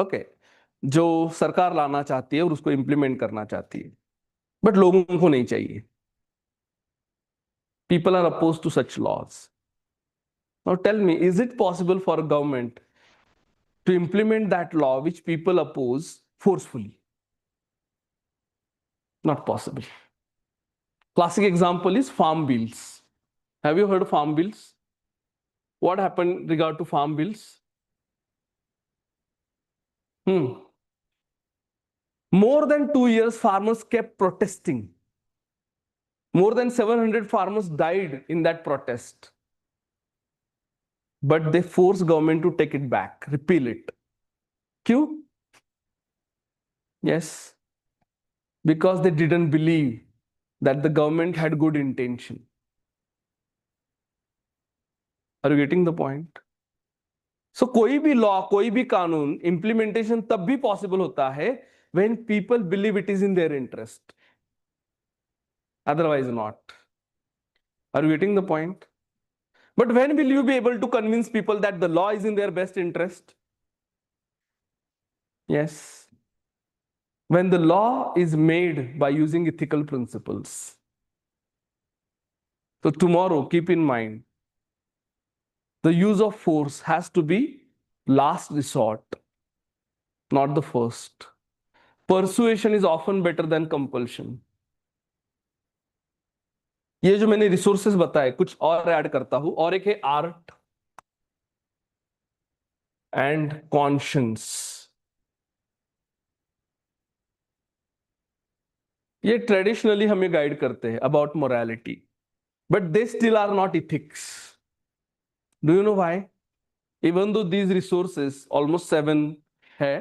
okay, जो सरकार लाना चाहती है और उसको इंप्लीमेंट करना चाहती है, बट लोगों को नहीं चाहिए. People are opposed to such laws. Now tell me, is it possible for a government to implement that law which people oppose forcefully? Not possible. Classic example is farm bills. Have you heard of farm bills? What happened regard to farm bills? More than 2 years, farmers kept protesting. More than 700 farmers died in that protest. But they forced government to take it back, repeal it. Q? Yes. Because they didn't believe that the government had good intention. Are you getting the point? So कोई भी law, कोई भी कानून, implementation तब भी possible होता है when people believe it is in their interest. Otherwise not. Are you getting the point? But when will you be able to convince people that the law is in their best interest? Yes. When the law is made by using ethical principles. So tomorrow, keep in mind, the use of force has to be last resort, not the first. Persuasion is often better than compulsion. ये जो मैंने resources बताए, कुछ और add करता हूं, और एक है आर्ट एंड कॉन्शियंस. ये ट्रेडिशनली हमें गाइड करते हैं about morality, but they still are not ethics. Do you know why? Even though these resources, almost 7 है,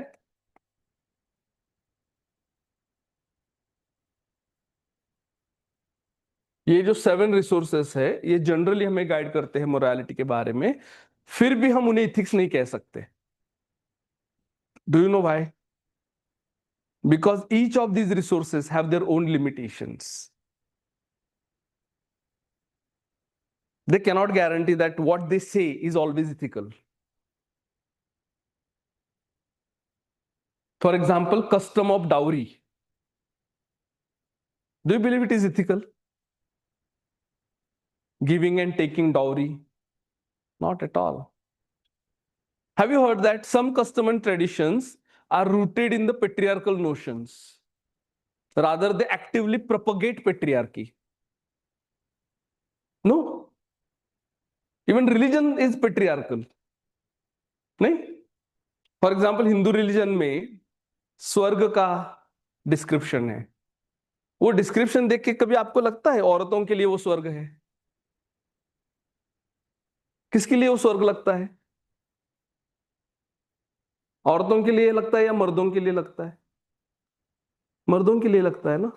ये जो 7 रिसोर्सेस है, ये जनरली हमें गाइड करते हैं मोरालिटी के बारे में, फिर भी हम उन्हें इथिक्स नहीं कह सकते. Do you know why? Because each of these resources have their own limitations. They cannot guarantee that what they say is always ethical. For example, custom of dowry. Do you believe it is ethical? Giving and taking dowry? Not at all. Have you heard that some custom and traditions are rooted in the patriarchal notions? Rather, they actively propagate patriarchy. No. Even religion is patriarchal. नहीं? For example Hindu religion में स्वर्ग का description है, वो description देख के कभी आपको लगता है औरतों के लिए वो स्वर्ग है? किसके लिए वो स्वर्ग लगता है? औरतों के लिए लगता है या मर्दों के लिए लगता है? मर्दों के लिए लगता है ना।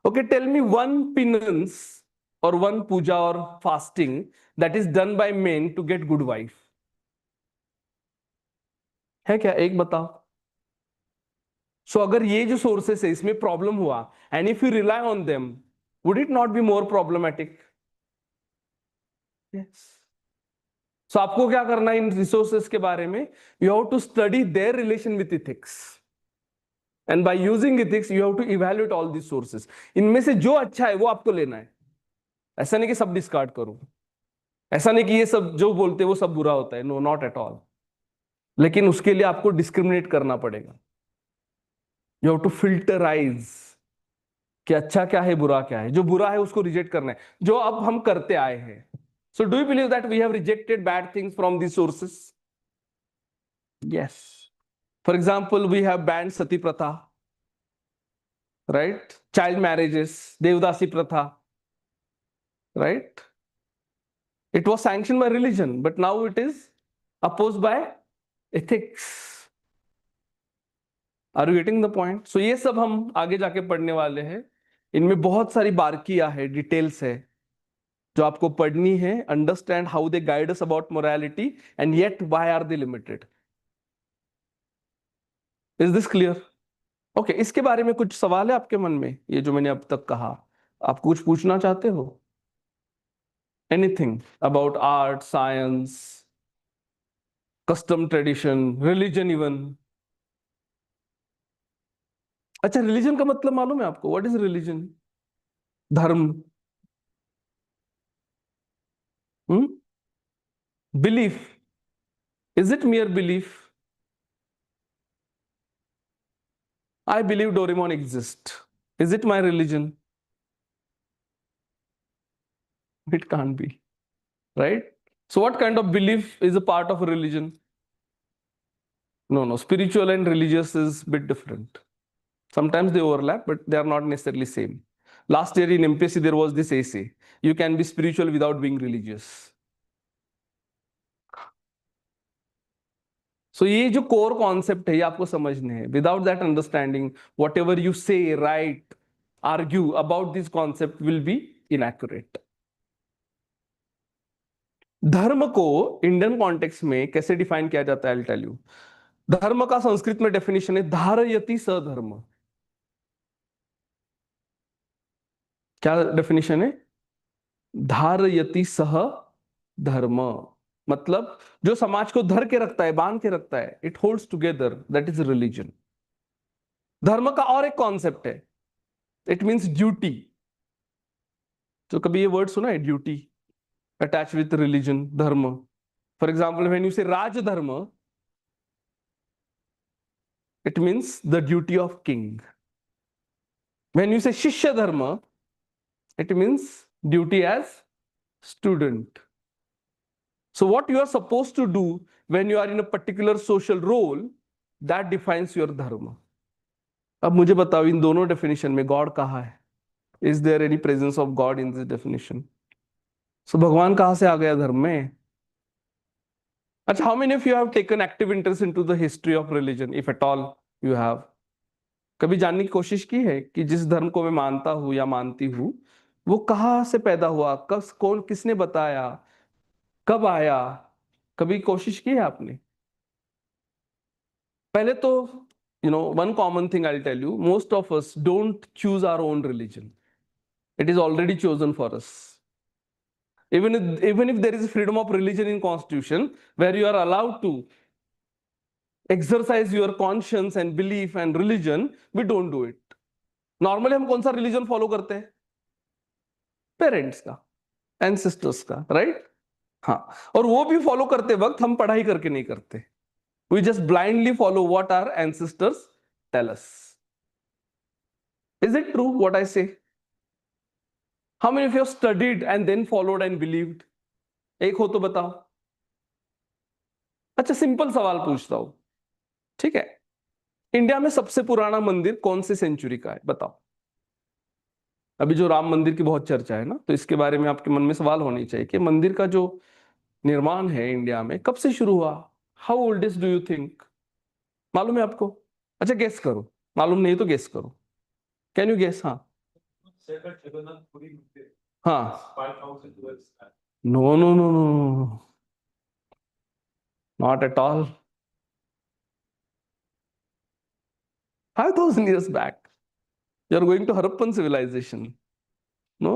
Okay, tell me one penance और वन पूजा और fasting that is done by men to get good wife, है क्या? एक बताओ। सो अगर ये जो सोर्सेस है इसमें प्रॉब्लम हुआ, and if you rely on them, would it not be more problematic? Yes. So आपको क्या करना है इन रिसोर्सेस के बारे में? You have to study their relation with ethics, and by using ethics you have to evaluate all this sources. इनमें से जो अच्छा है वो आपको लेना है, ऐसा नहीं कि सब डिस्कार्ड करो, ऐसा नहीं कि ये सब जो बोलते हैं वो सब बुरा होता है, नो नॉट एट ऑल। लेकिन उसके लिए आपको डिस्क्रिमिनेट करना पड़ेगा। यू हैव टू फिल्टराइज कि अच्छा क्या है बुरा क्या है। जो बुरा है उसको रिजेक्ट करना है, जो अब हम करते आए हैं। So do you believe that we have rejected bad things from these sources? Yes. For example we have banned sati pratha, right? Child marriages, Devadasi pratha, right? It was sanctioned by religion, but now it is opposed by ethics. Are you getting the point? So ये सब हम आगे जाके पढ़ने वाले हैं। इनमें बहुत सारी बारीकियां है, डिटेल्स है जो आपको पढ़नी है। Understand how they guide us about morality and yet why are they limited. Is this clear? Okay, इसके बारे में कुछ सवाल है आपके मन में? ये जो मैंने अब तक कहा, आप कुछ पूछना चाहते हो? Anything about art, science, custom, tradition, religion even? अच्छा, रिलीजन का मतलब मालूम है आपको? What is religion? Dharma, belief. Is it mere belief? I believe Doraemon exist, is it my religion? It can't be, right? So what kind of belief is a part of religion? No, spiritual and religious is bit different. Sometimes they overlap, but they are not necessarily same. Last year in MPSC there was this essay, you can be spiritual without being religious. सो ये जो core concept है ये आपको समझने हैं। Without that understanding, whatever you say, right, argue about this concept will be inaccurate. धर्म को इंडियन कॉन्टेक्स्ट में कैसे डिफाइन किया जाता है? I tell you. धर्म का संस्कृत में डेफिनेशन है धारयति सधर्म। क्या डेफिनेशन है? धारयति सह धर्म, मतलब जो समाज को धर के रखता है, बांध के रखता है, it holds together, that is religion. धर्म का और एक कॉन्सेप्ट है, इट मीन्स ड्यूटी। तो कभी ये वर्ड सुना है, duty attach with religion, dharma? For example when you say rajdharma, it means the duty of king. When you say shishya dharma, it means duty as student. So what you are supposed to do when you are in a particular social role, that defines your dharma. अब मुझे बताओ इन दोनों definition में God कहाँ है? Is there any presence of God in this definition? So भगवान कहाँ से आ गया धर्म में? अच्छा, how many of you have taken active interest into the history of religion, if at all you have? कभी जानने की कोशिश की है कि जिस धर्म को मैं मानता हूं या मानती हूं वो कहाँ से पैदा हुआ, कब, कौन, किसने बताया, कब आया? कभी कोशिश की है आपने? पहले तो one common thing I'll tell you, most of us don't choose our own religion. It is already chosen for us. Even if there is freedom of religion in Constitution, where you are allowed to exercise your conscience and belief and religion, we don't do it. Normally हम कौन सा religion follow करते हैं? Parents का, ancestors का, right? हाँ, और वो भी follow करते वक्त हम पढ़ाई करके नहीं करते. We just blindly follow what our ancestors tell us. Is it true what I say? How many of you have studied and then followed and believed? एक हो तो बताओ। अच्छा, सिंपल सवाल पूछता हूं, ठीक है, इंडिया में सबसे पुराना मंदिर कौन सी सेंचुरी का है बताओ? अभी जो राम मंदिर की बहुत चर्चा है ना, तो इसके बारे में आपके मन में सवाल होने चाहिए कि मंदिर का जो निर्माण है इंडिया में कब से शुरू हुआ? How oldest do you think? मालूम है आपको? अच्छा गेस करो, मालूम नहीं तो गेस करो। Can you guess? हाँ said that Jagannath Puri Mandir हाँ, 5,000 years back. No no no no, not at all. 5,000 years back you are going to Harappan civilization. No,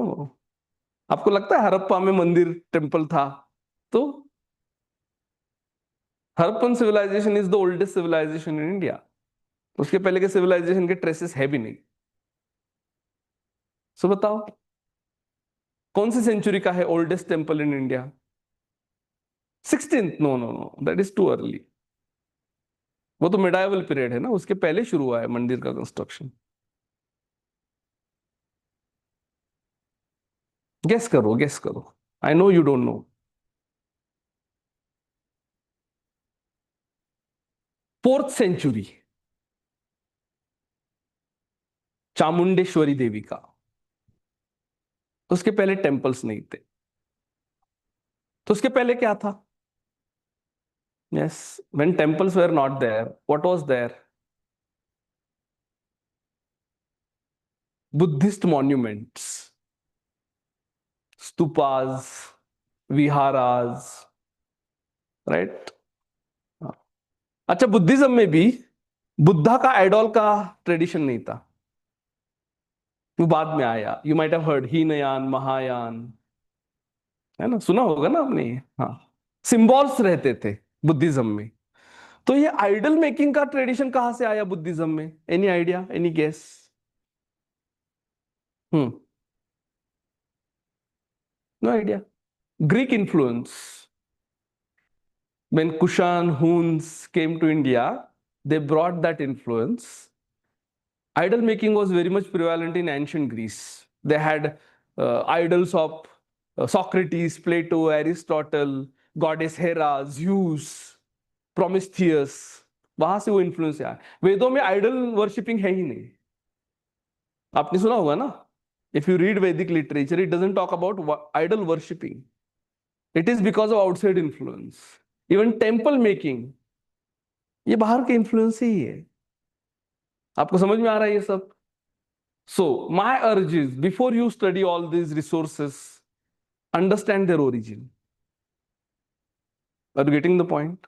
आपको लगता है हड़प्पा में मंदिर टेम्पल था? तो Harappan civilization is the oldest civilization in India. उसके पहले के सिविलाइजेशन के ट्रेसेस है भी नहीं। सो बताओ कौन सी सेंचुरी का है oldest temple in India? 16th? No no no, that is too early. वो तो मिडाइवल पीरियड है ना, उसके पहले शुरू हुआ है मंदिर का कंस्ट्रक्शन। गेस करो, गेस करो, I know you don't know. 4th century, Chamundeshwari Devi का। उसके पहले टेम्पल्स नहीं थे, तो उसके पहले क्या था? Yes, when temples were not there, what was there? Buddhist monuments, stupas, viharas, right. अच्छा, बुद्धिज्म में भी बुद्धा का आइडॉल का ट्रेडिशन नहीं था, वो बाद में आया। You might have heard Hinayana, Mahayana, है ना, सुना होगा ना आपने ये? हाँ, सिंबल्स रहते थे बुद्धिज्म में। तो ये आइडल मेकिंग का ट्रेडिशन कहां से आया बुद्धिज्म में? Any idea, any guess? No idea. Greek influence, when Kushan Huns came to India, they brought that influence. Idol making was very much prevalent in ancient Greece. They had idols of Socrates, Plato, Aristotle, goddess Hera, Zeus, Prometheus। वहां से वो influence आया। वेदों में idol worshipping है ही नहीं, आपने सुना होगा ना। If you read Vedic literature, it doesn't talk about idol worshipping. It is because of outside influence. Even temple making ये बाहर के इन्फ्लुएंस ही है। आपको समझ में आ रहा है ये सब? So my urge is, before you study all these resources, understand their origin. Are you getting the point?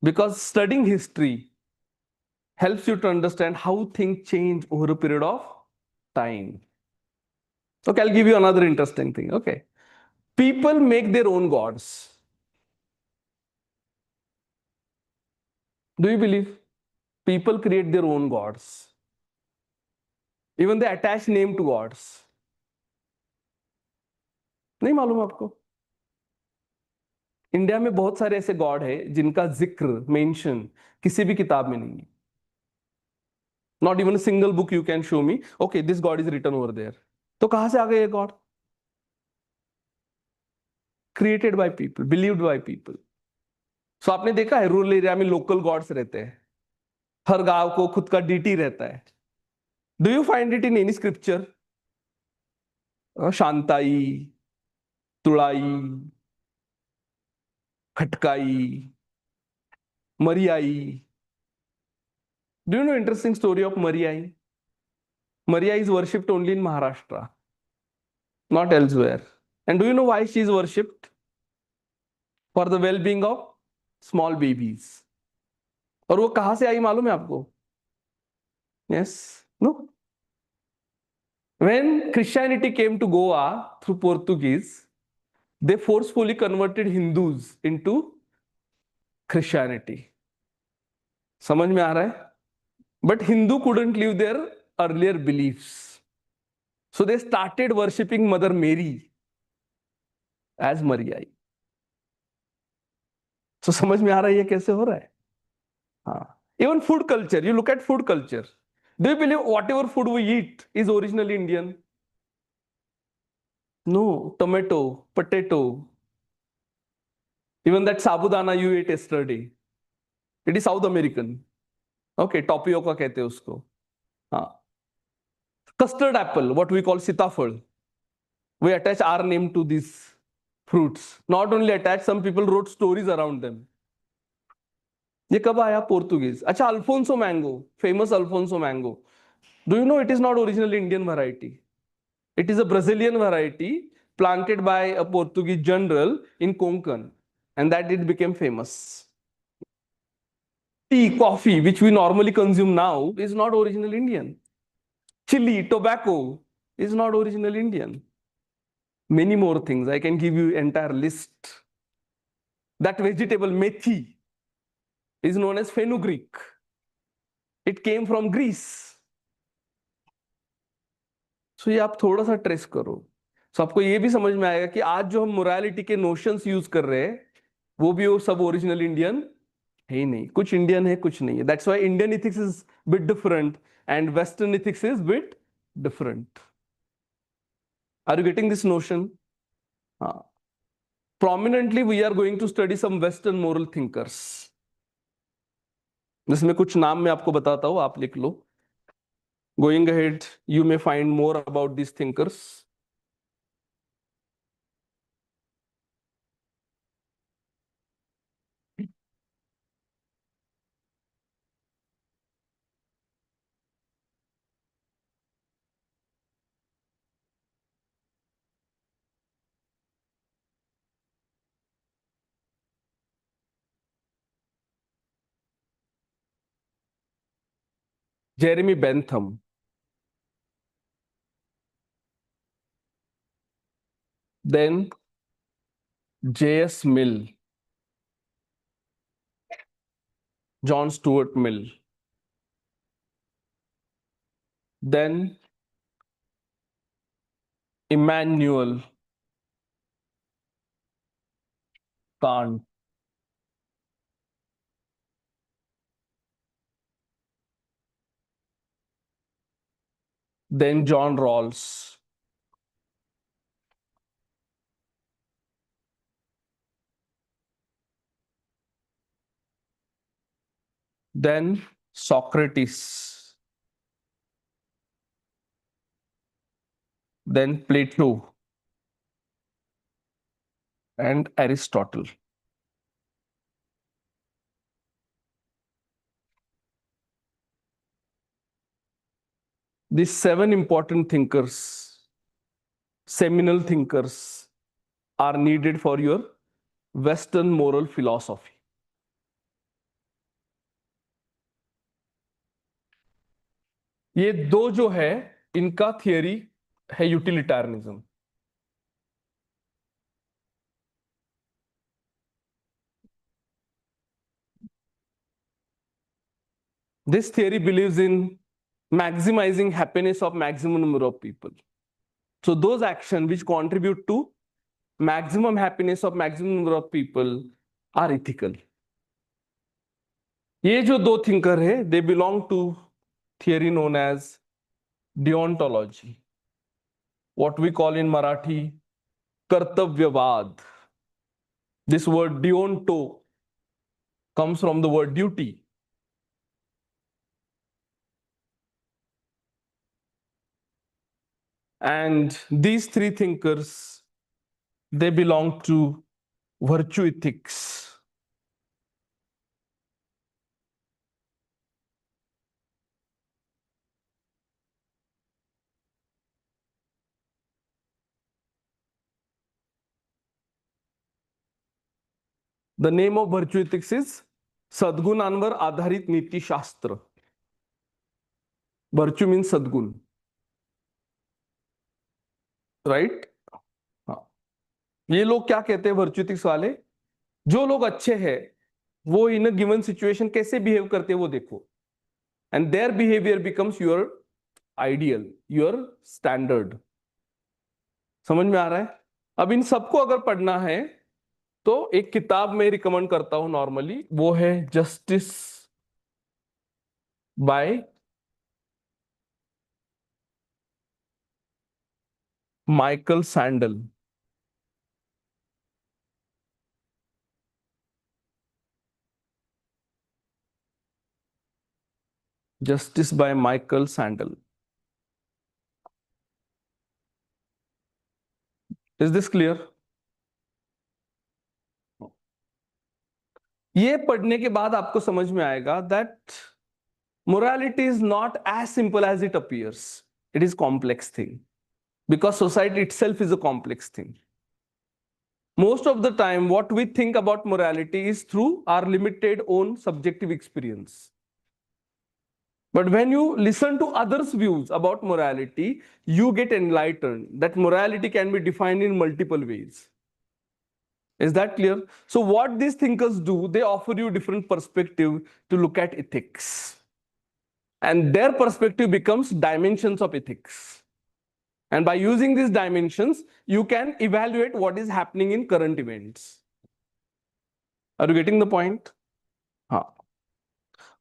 Because studying history helps you to understand how things change over a period of time. Okay, I'll give you another interesting thing. Okay, people make their own gods. Do you believe people create their own gods? Even they attach name to gods. नहीं मालूम आपको? India में बहुत सारे ऐसे God है जिनका जिक्र, मेंशन किसी भी किताब में नहीं है। Not even a single book you can show me, okay this God is written over there. तो कहां से आ गए ये God? Created by people, believed by people. So आपने देखा है रूरल एरिया में लोकल गॉड्स रहते हैं, हर गांव को खुद का डीटी रहता है। Do you find it in any scripture? Shantai, Tudai, Khatkai, Mariai. Do you know interesting story of Mariai? Maria is worshipped only in Maharashtra, not elsewhere. And do you know why she is worshipped? For the well-being of small babies. और वो कहां से आई मालूम है आपको? Yes? No? When Christianity came to Goa through Portuguese, they forcefully converted Hindus into Christianity. समझ में आ रहा है? But Hindu couldn't leave their earlier beliefs. So they started worshipping Mother Mary as Mariai. So समझ में आ रहा है ये कैसे हो रहा है? हाँ, even food culture, you look at food culture. Do you believe whatever food we eat is originally Indian? No, tomato, potato, even that sabudana you ate yesterday, it is South American. Okay, tapioca कहते हैं उसको. हाँ. Custard apple, what we call सीताफल. We attach our name to these fruits. Not only attach, some people wrote stories around them. ये कब आया? पोर्तुगीज. अच्छा, Alfonso mango, famous Alfonso mango. Do you know it is not originally Indian variety? It is a Brazilian variety planted by a Portuguese general in Konkan, and that it became famous. Tea, coffee, which we normally consume now, is not originally Indian. Chili, tobacco is not originally Indian. Many more things. I can give you entire list. That vegetable methi is known as fenugreek. It came from Greece. So ये आप थोड़ा सा trace करो. So आपको ये भी समझ में आएगा कि आज जो हम मोरालिटी के नोशंस यूज कर रहे हैं वो भी वो सब ओरिजिनल इंडियन है ही नहीं. कुछ इंडियन है, कुछ नहीं है. That's why Indian ethics is bit different and western ethics is bit different. Are you getting this notion? हाँ. Prominently we are going to study some western moral thinkers. जिसमें कुछ नाम मैं आपको बताता हूं, आप लिख लो. Going ahead, you may find more about these thinkers. Jeremy Bentham. Then J.S. Mill. John Stuart Mill. Then Immanuel Kant. Then John Rawls. Then Socrates. Then Plato and Aristotle. These 7 important thinkers, seminal thinkers, are needed for your Western moral philosophy. ये दो जो है इनका theory है यूटिलिटारियनिज्म. This theory believes in maximizing happiness of maximum number of people. So those actions which contribute to maximum happiness of maximum number of people are ethical. ये जो दो thinker है, they belong to theory known as deontology, what we call in Marathi कर्तव्यवाद. This word deonto comes from the word duty. And these 3 thinkers, they belong to virtue ethics. The name of virtue ethics is सद्गुणांवर आधारित नीतिशास्त्र. Virtue means सद्गुण, right? हाँ. ये लोग क्या कहते हैं virtue ethics वाले? जो लोग अच्छे हैं वो इन a given situation कैसे बिहेव करते हैं वो देखो, and their behavior becomes your ideal, your standard. समझ में आ रहा है? अब इन सबको अगर पढ़ना है तो एक किताब में रिकमेंड करता हूं नॉर्मली, वो है justice by Michael sandal. Justice by Michael Sandel. Is this clear? ये पढ़ने के बाद आपको समझ में आएगा that morality is not as simple as it appears. It is complex thing because society itself is a complex thing. Most of the time, what we think about morality is through our limited own subjective experience. But when you listen to others' views about morality, you get enlightened that morality can be defined in multiple ways. Is that clear? So what these thinkers do, they offer you different perspective to look at ethics. And their perspective becomes dimensions of ethics. And by using these dimensions, you can evaluate what is happening in current events. Are you getting the point? हाँ.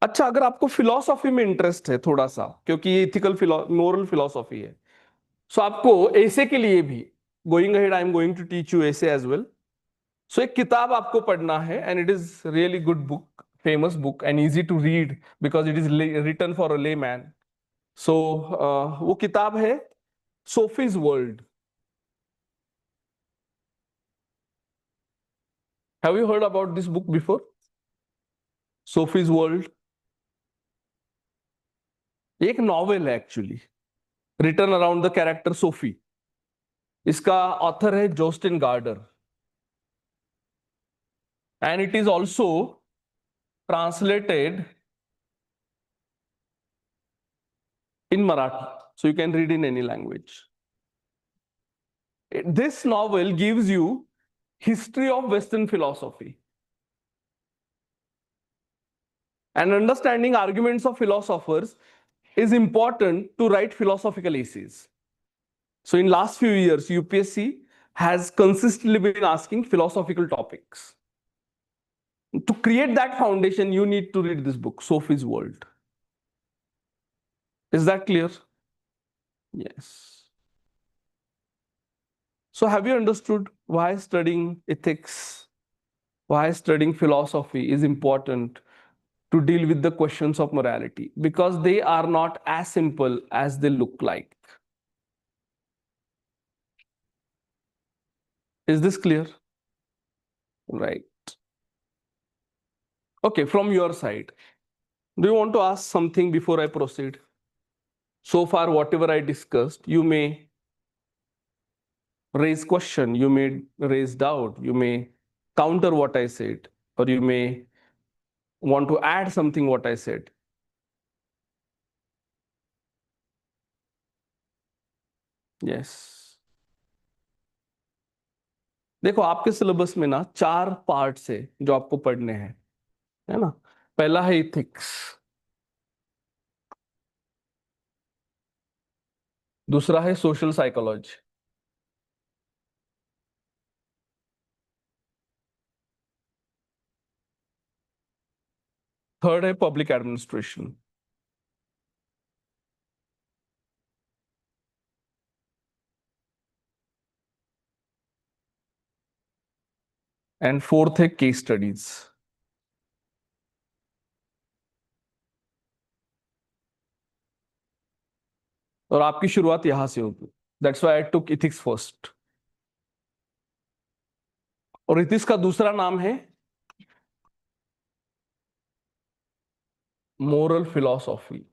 अच्छा, अगर आपको philosophy में interest है थोड़ा सा, क्योंकि ये इथिकल मोरल फिलॉसफी है, सो आपको ऐसे के लिए भी going ahead I am going to teach you essay as well. So एक किताब आपको पढ़ना है and it is really good book, famous book and easy to read because it is written for a lay man. So वो किताब है Sophie's world. Have you heard about this book before? Sophie's world एक novel है actually, written around the character Sophie. इसका author है Jostein girder and it is also translated in Marathi, so you can read in any language. This novel gives you history of Western philosophy and understanding arguments of philosophers is important to write philosophical essays. So in last few years, UPSC has consistently been asking philosophical topics. To create that foundation, you need to read this book, Sophie's World. Is that clear? Yes. So have you understood why studying ethics, why studying philosophy is important to deal with the questions of morality? Because they are not as simple as they look like. Is this clear? Right. Okay, from your side, do you want to ask something before I proceed? So far, whatever I discussed, you may raise question, you may raise doubt, you may counter what I said, or you may want to add something what I said. Yes. देखो, आपके syllabus में ना 4 parts है जो आपको पढ़ने हैं, है ना. पहला है इथिक्स, दूसरा है सोशल साइकोलॉजी, थर्ड है पब्लिक एडमिनिस्ट्रेशन, एंड फोर्थ है केस स्टडीज. और आपकी शुरुआत यहां से होगी. That's why I took ethics first. और इथिक्स का दूसरा नाम है moral philosophy.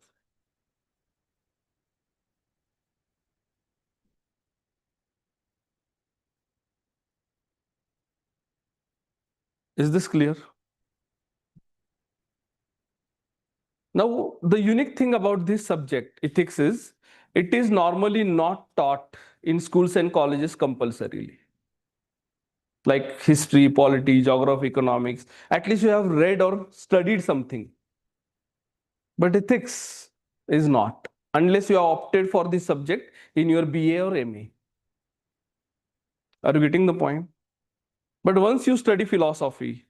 Is this clear? Now, the unique thing about this subject, ethics, is it is normally not taught in schools and colleges compulsorily. Like history, polity, geography, economics. At least you have read or studied something. But ethics is not, unless you have opted for this subject in your BA or MA. Are you getting the point? But once you study philosophy,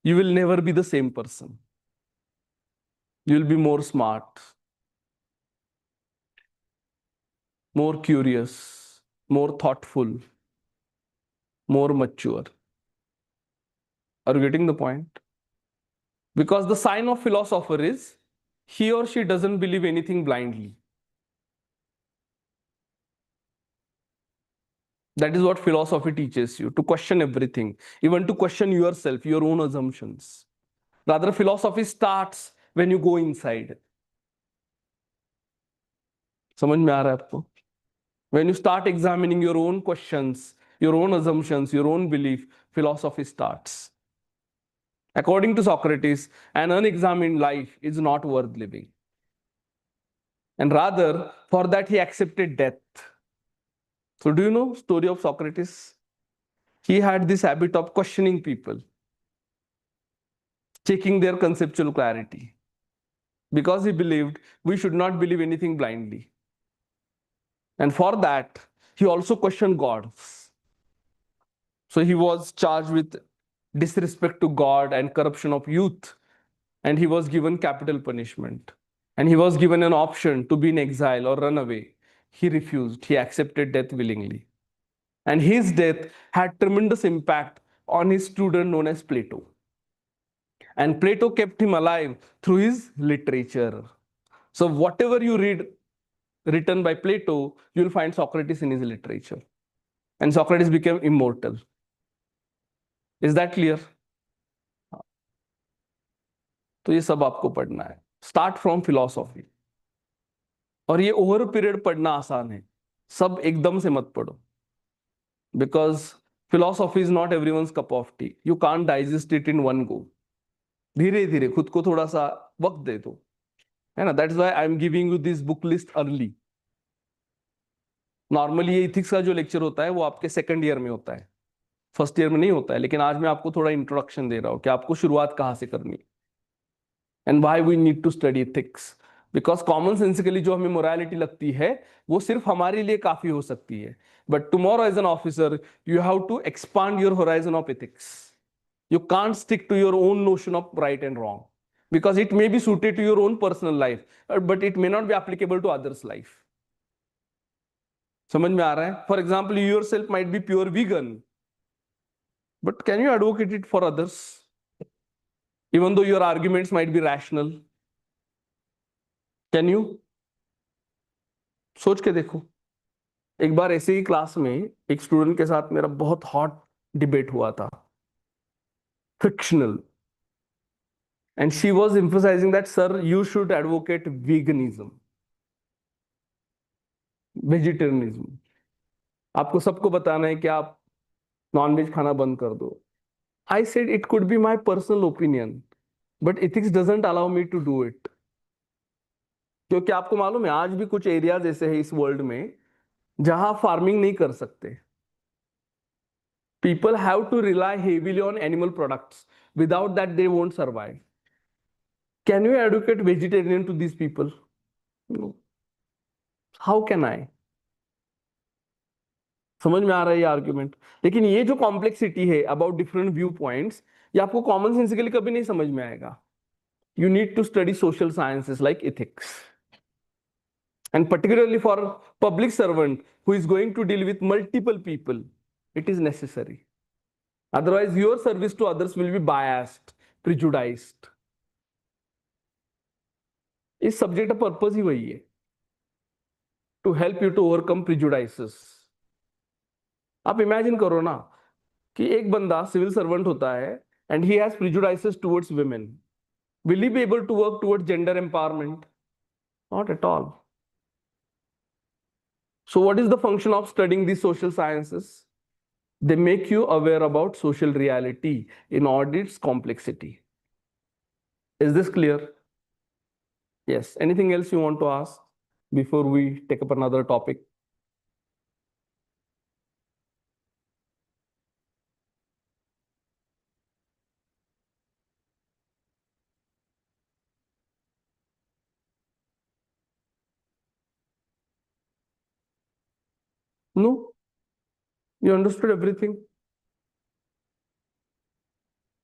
you will never be the same person. You will be more smart, more curious, more thoughtful, more mature. Are you getting the point? Because the sign of philosopher is he or she doesn't believe anything blindly. That is what philosophy teaches you, to question everything, even to question yourself, your own assumptions. Rather, philosophy starts when you go inside. समझ में आ रहा है आपको? When you start examining your own questions, your own assumptions, your own belief, philosophy starts. According to Socrates, an unexamined life is not worth living. And rather, for that he accepted death. So do you know the story of Socrates? He had this habit of questioning people, checking their conceptual clarity, because he believed we should not believe anything blindly. And for that, he also questioned God. So he was charged with disrespect to God and corruption of youth, and he was given capital punishment. And he was given an option to be in exile or run away. He refused. He accepted death willingly. And his death had tremendous impact on his student known as Plato. And Plato kept him alive through his literature. So whatever you read written by Plato, you'll find Socrates in his literature. And Socrates became immortal. Is that clear? तो ये सब आपको पढ़ना है. Start from philosophy. और ये over period पढ़ना आसान है, सब एकदम से मत पढ़ो, because philosophy is not everyone's cup of T. You can't digest it in one go. धीरे धीरे खुद को थोड़ा सा वक्त दे दो, है ना. That is why I am giving you this book list early. Normally ये इथिक्स का जो लेक्चर होता है वो आपके सेकंड ईयर में होता है, फर्स्ट ईयर में नहीं होता है. लेकिन आज मैं आपको थोड़ा इंट्रोडक्शन दे रहा हूं कि आपको शुरुआत कहां से करनी, and why we need to study ethics. Because common sensically जो हमें मोरालिटी लगती है वो सिर्फ हमारे लिए काफी हो सकती है, but tomorrow as an officer you have to expand your horizon of ethics. You can't stick to your own notion of right and wrong, because it may be suited to your own personal life, but it may not be applicable to others' life. समझ में आ रहा है? For example, you yourself might be pure vegan, but can you advocate it for others? Even though your arguments might be rational. Can you? सोच के देखो. एक बार ऐसे ही क्लास में एक स्टूडेंट के साथ मेरा बहुत हॉट डिबेट हुआ था, fictional, and she was emphasizing that sir you should advocate veganism, vegetarianism. आपको सबको बताना है कि आप नॉनवेज खाना बंद कर दो. I said it could be my personal opinion, but ethics doesn't allow me to do it. क्योंकि आपको मालूम है आज भी कुछ एरियाज ऐसे हैं इस वर्ल्ड में जहां फार्मिंग नहीं कर सकते. People have to rely heavily on animal products. Without that, they won't survive. Can you educate vegetarian to these people? No. How can I? समझ में आ रहा है ये आर्ग्यूमेंट. लेकिन ये जो कॉम्प्लेक्सिटी है अबाउट डिफरेंट व्यू पॉइंट्स, ये आपको कॉमन सेंसिकली कभी नहीं समझ में आएगा. You need to study social sciences like ethics. And particularly for public servant who is going to deal with multiple people, it is necessary. Otherwise, your service to others will be biased, prejudiced. इस subject का purpose ही वही है, to help you to overcome prejudices. आप imagine करो ना कि एक बंदा सिविल सर्वेंट होता है and he has prejudices towards women. Will he be able to work towards gender empowerment? Not at all. So what is the function of studying these social sciences? They make you aware about social reality in all its complexity. Is this clear? Yes. Anything else you want to ask before we take up another topic? No? You understood everything?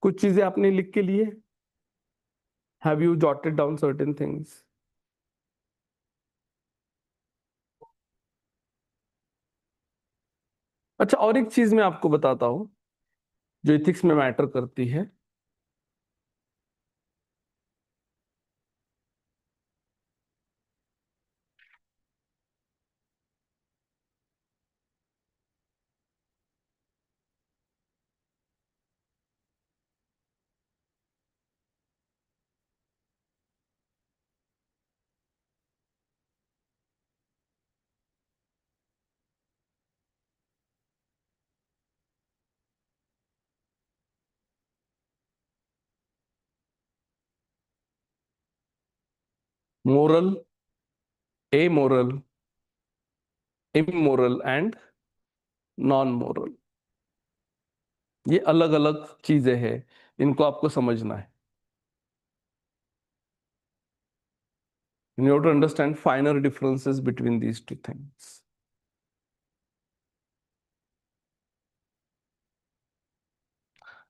कुछ चीजें आपने लिख के लिए? Have you jotted down certain things? अच्छा, और एक चीज मैं आपको बताता हूं जो इथिक्स में मैटर करती है. moral, amoral, immoral and non-moral. ये अलग अलग चीजें हैं, इनको आपको समझना है. You have to understand finer differences between these two things.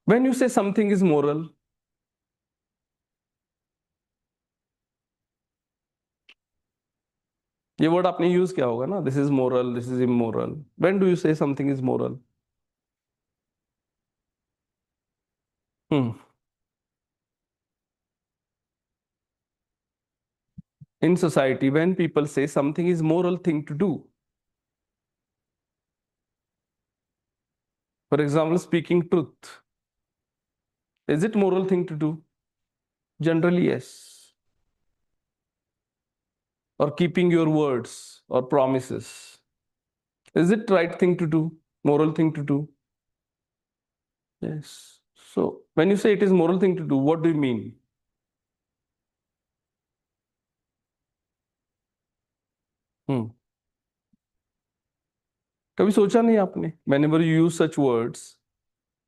When you say something is moral, ये वर्ड आपने यूज किया होगा ना, this is moral, this is immoral. When do you say something is moral? In society, when people say something is moral thing to do, for example, speaking truth, is it moral thing to do? Generally, yes. Or keeping your words or promises, is it right thing to do, moral thing to do? Yes. So when you say it is moral thing to do, what do you mean? कभी सोचा नहीं आपने, whenever you use such words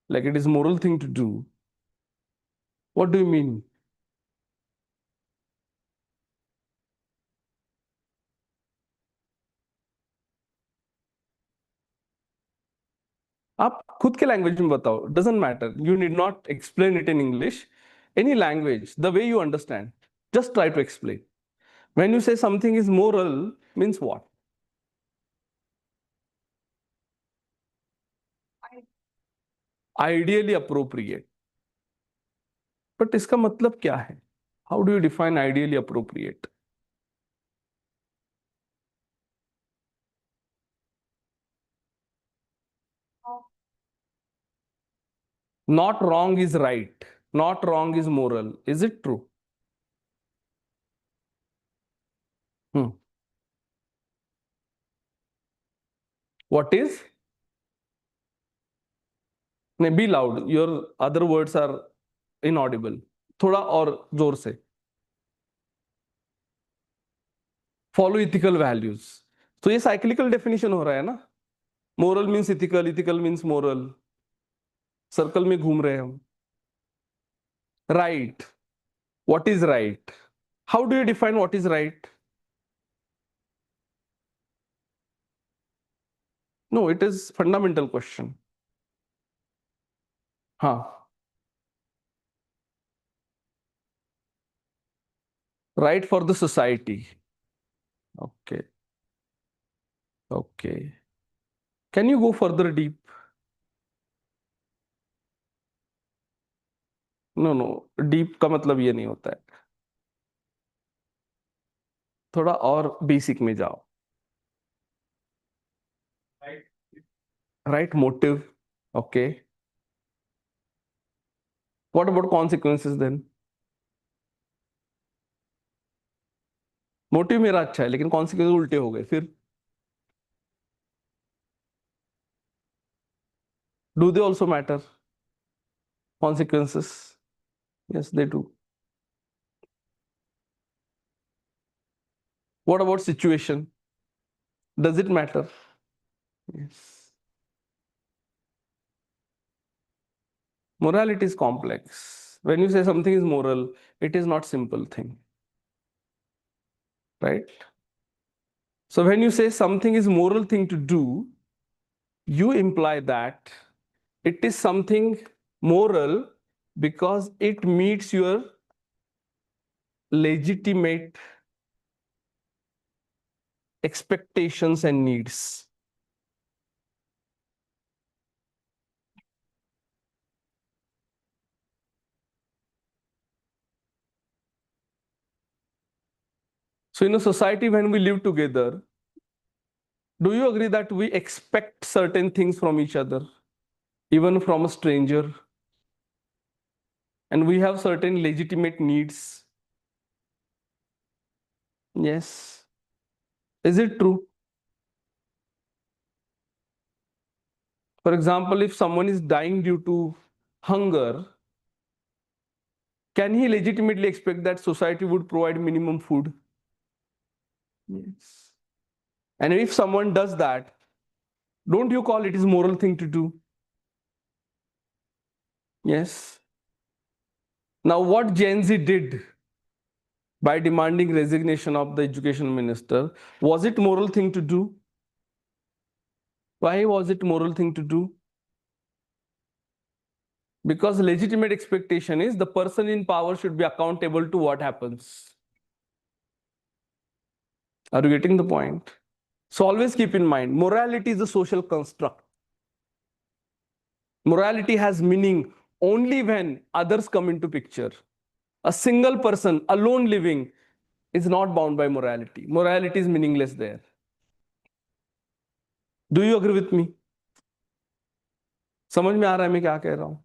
like it is moral thing to do, what do you mean? आप खुद के language में बताओ, doesn't matter, you need not explain it in English, any language, the way you understand, just try to explain. When you say something is moral, means what? Ideally appropriate. But इसका मतलब क्या है? How do you define ideally appropriate? Not wrong is right. Not wrong is moral. Is it true? What is? नहीं, be loud. Your other words are inaudible. थोड़ा और जोर से. Follow ethical values. तो ये cyclical definition हो रहा है ना. Moral means ethical, ethical means moral. Circle में घूम रहे हैं हम. Right. What is right? How do you define what is right? No, it is fundamental question. हाँ. Right for the society. Okay. Okay. Can you go further deep? No no, deep का मतलब ये नहीं होता है. थोड़ा और बेसिक में जाओ. Right motive. Okay. What about consequences then? Motive मेरा अच्छा है लेकिन कॉन्सिक्वेंसेस उल्टे हो गए, फिर do they also matter? Consequences? Yes they do. What about situation? Does it matter? Yes. Morality is complex. When you say something is moral, it is not simple thing. Right? So when you say something is moral thing to do, you imply that it is something moral because it meets your legitimate expectations and needs. So in a society when we live together, do you agree that we expect certain things from each other, even from a stranger? And we have certain legitimate needs. Yes. Is it true? For example, if someone is dying due to hunger, can he legitimately expect that society would provide minimum food? Yes. And if someone does that, don't you call it is moral thing to do? Yes. Now, what Gen Z did by demanding resignation of the education minister, was it moral thing to do? Why was it moral thing to do? Because legitimate expectation is the person in power should be accountable to what happens. Are you getting the point? So always keep in mind, morality is a social construct. Morality has meaning only when others come into picture. A single person alone living is not bound by morality. Morality is meaningless there. Do you agree with me? समझ में आ रहा है मैं क्या कह रहा हूं?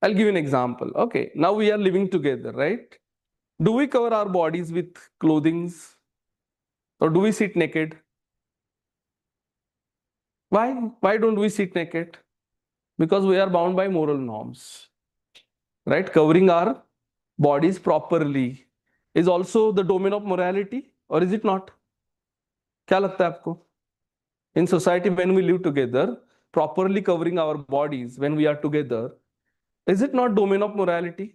I'll give you an example. Okay, now we are living together, right? Do we cover our bodies with clothing or do we sit naked? Why? Why don't we sit naked? Because we are bound by moral norms, right? Covering our bodies properly is also the domain of morality, or is it not? क्या लगता है आपको? In society, when we live together, properly covering our bodies when we are together, is it not domain of morality?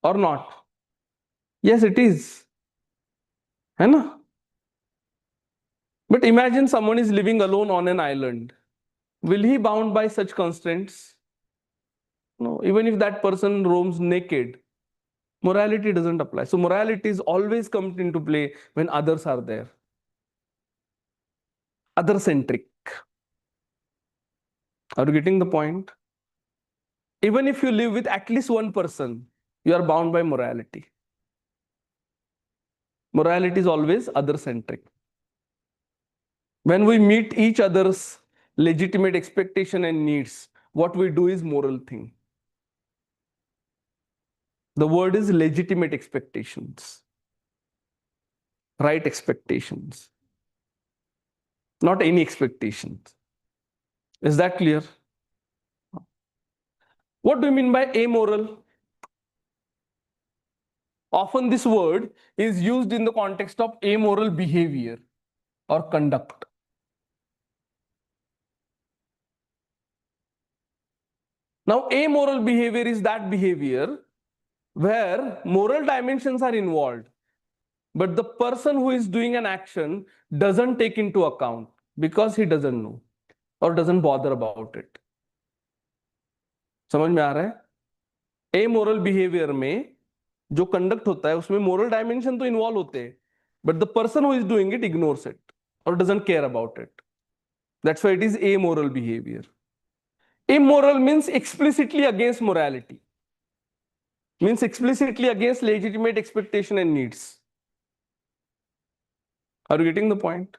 Or not? Yes, it is. है ना? But imagine someone is living alone on an island. Will he bound by such constraints? No, even if that person roams naked, morality doesn't apply. So morality is always comes into play when others are there. Other-centric. Are you getting the point? Even if you live with at least one person, you are bound by morality. Morality is always other-centric. When we meet each other's legitimate expectation and needs, what we do is moral thing. The word is legitimate expectations, right expectations, not any expectations. Is that clear? What do you mean by amoral? Often this word is used in the context of amoral behavior or conduct. Now, amoral behavior is that behavior where moral dimensions are involved, but the person who is doing an action doesn't take into account because he doesn't know or doesn't bother about it. समझ में आ रहा है? amoral behavior में जो conduct होता है उसमें moral dimension तो involve होते हैं, but the person who is doing it ignores it or doesn't care about it. That's why it is amoral behavior. Immoral means explicitly against morality, means explicitly against legitimate expectation and needs. Are you getting the point?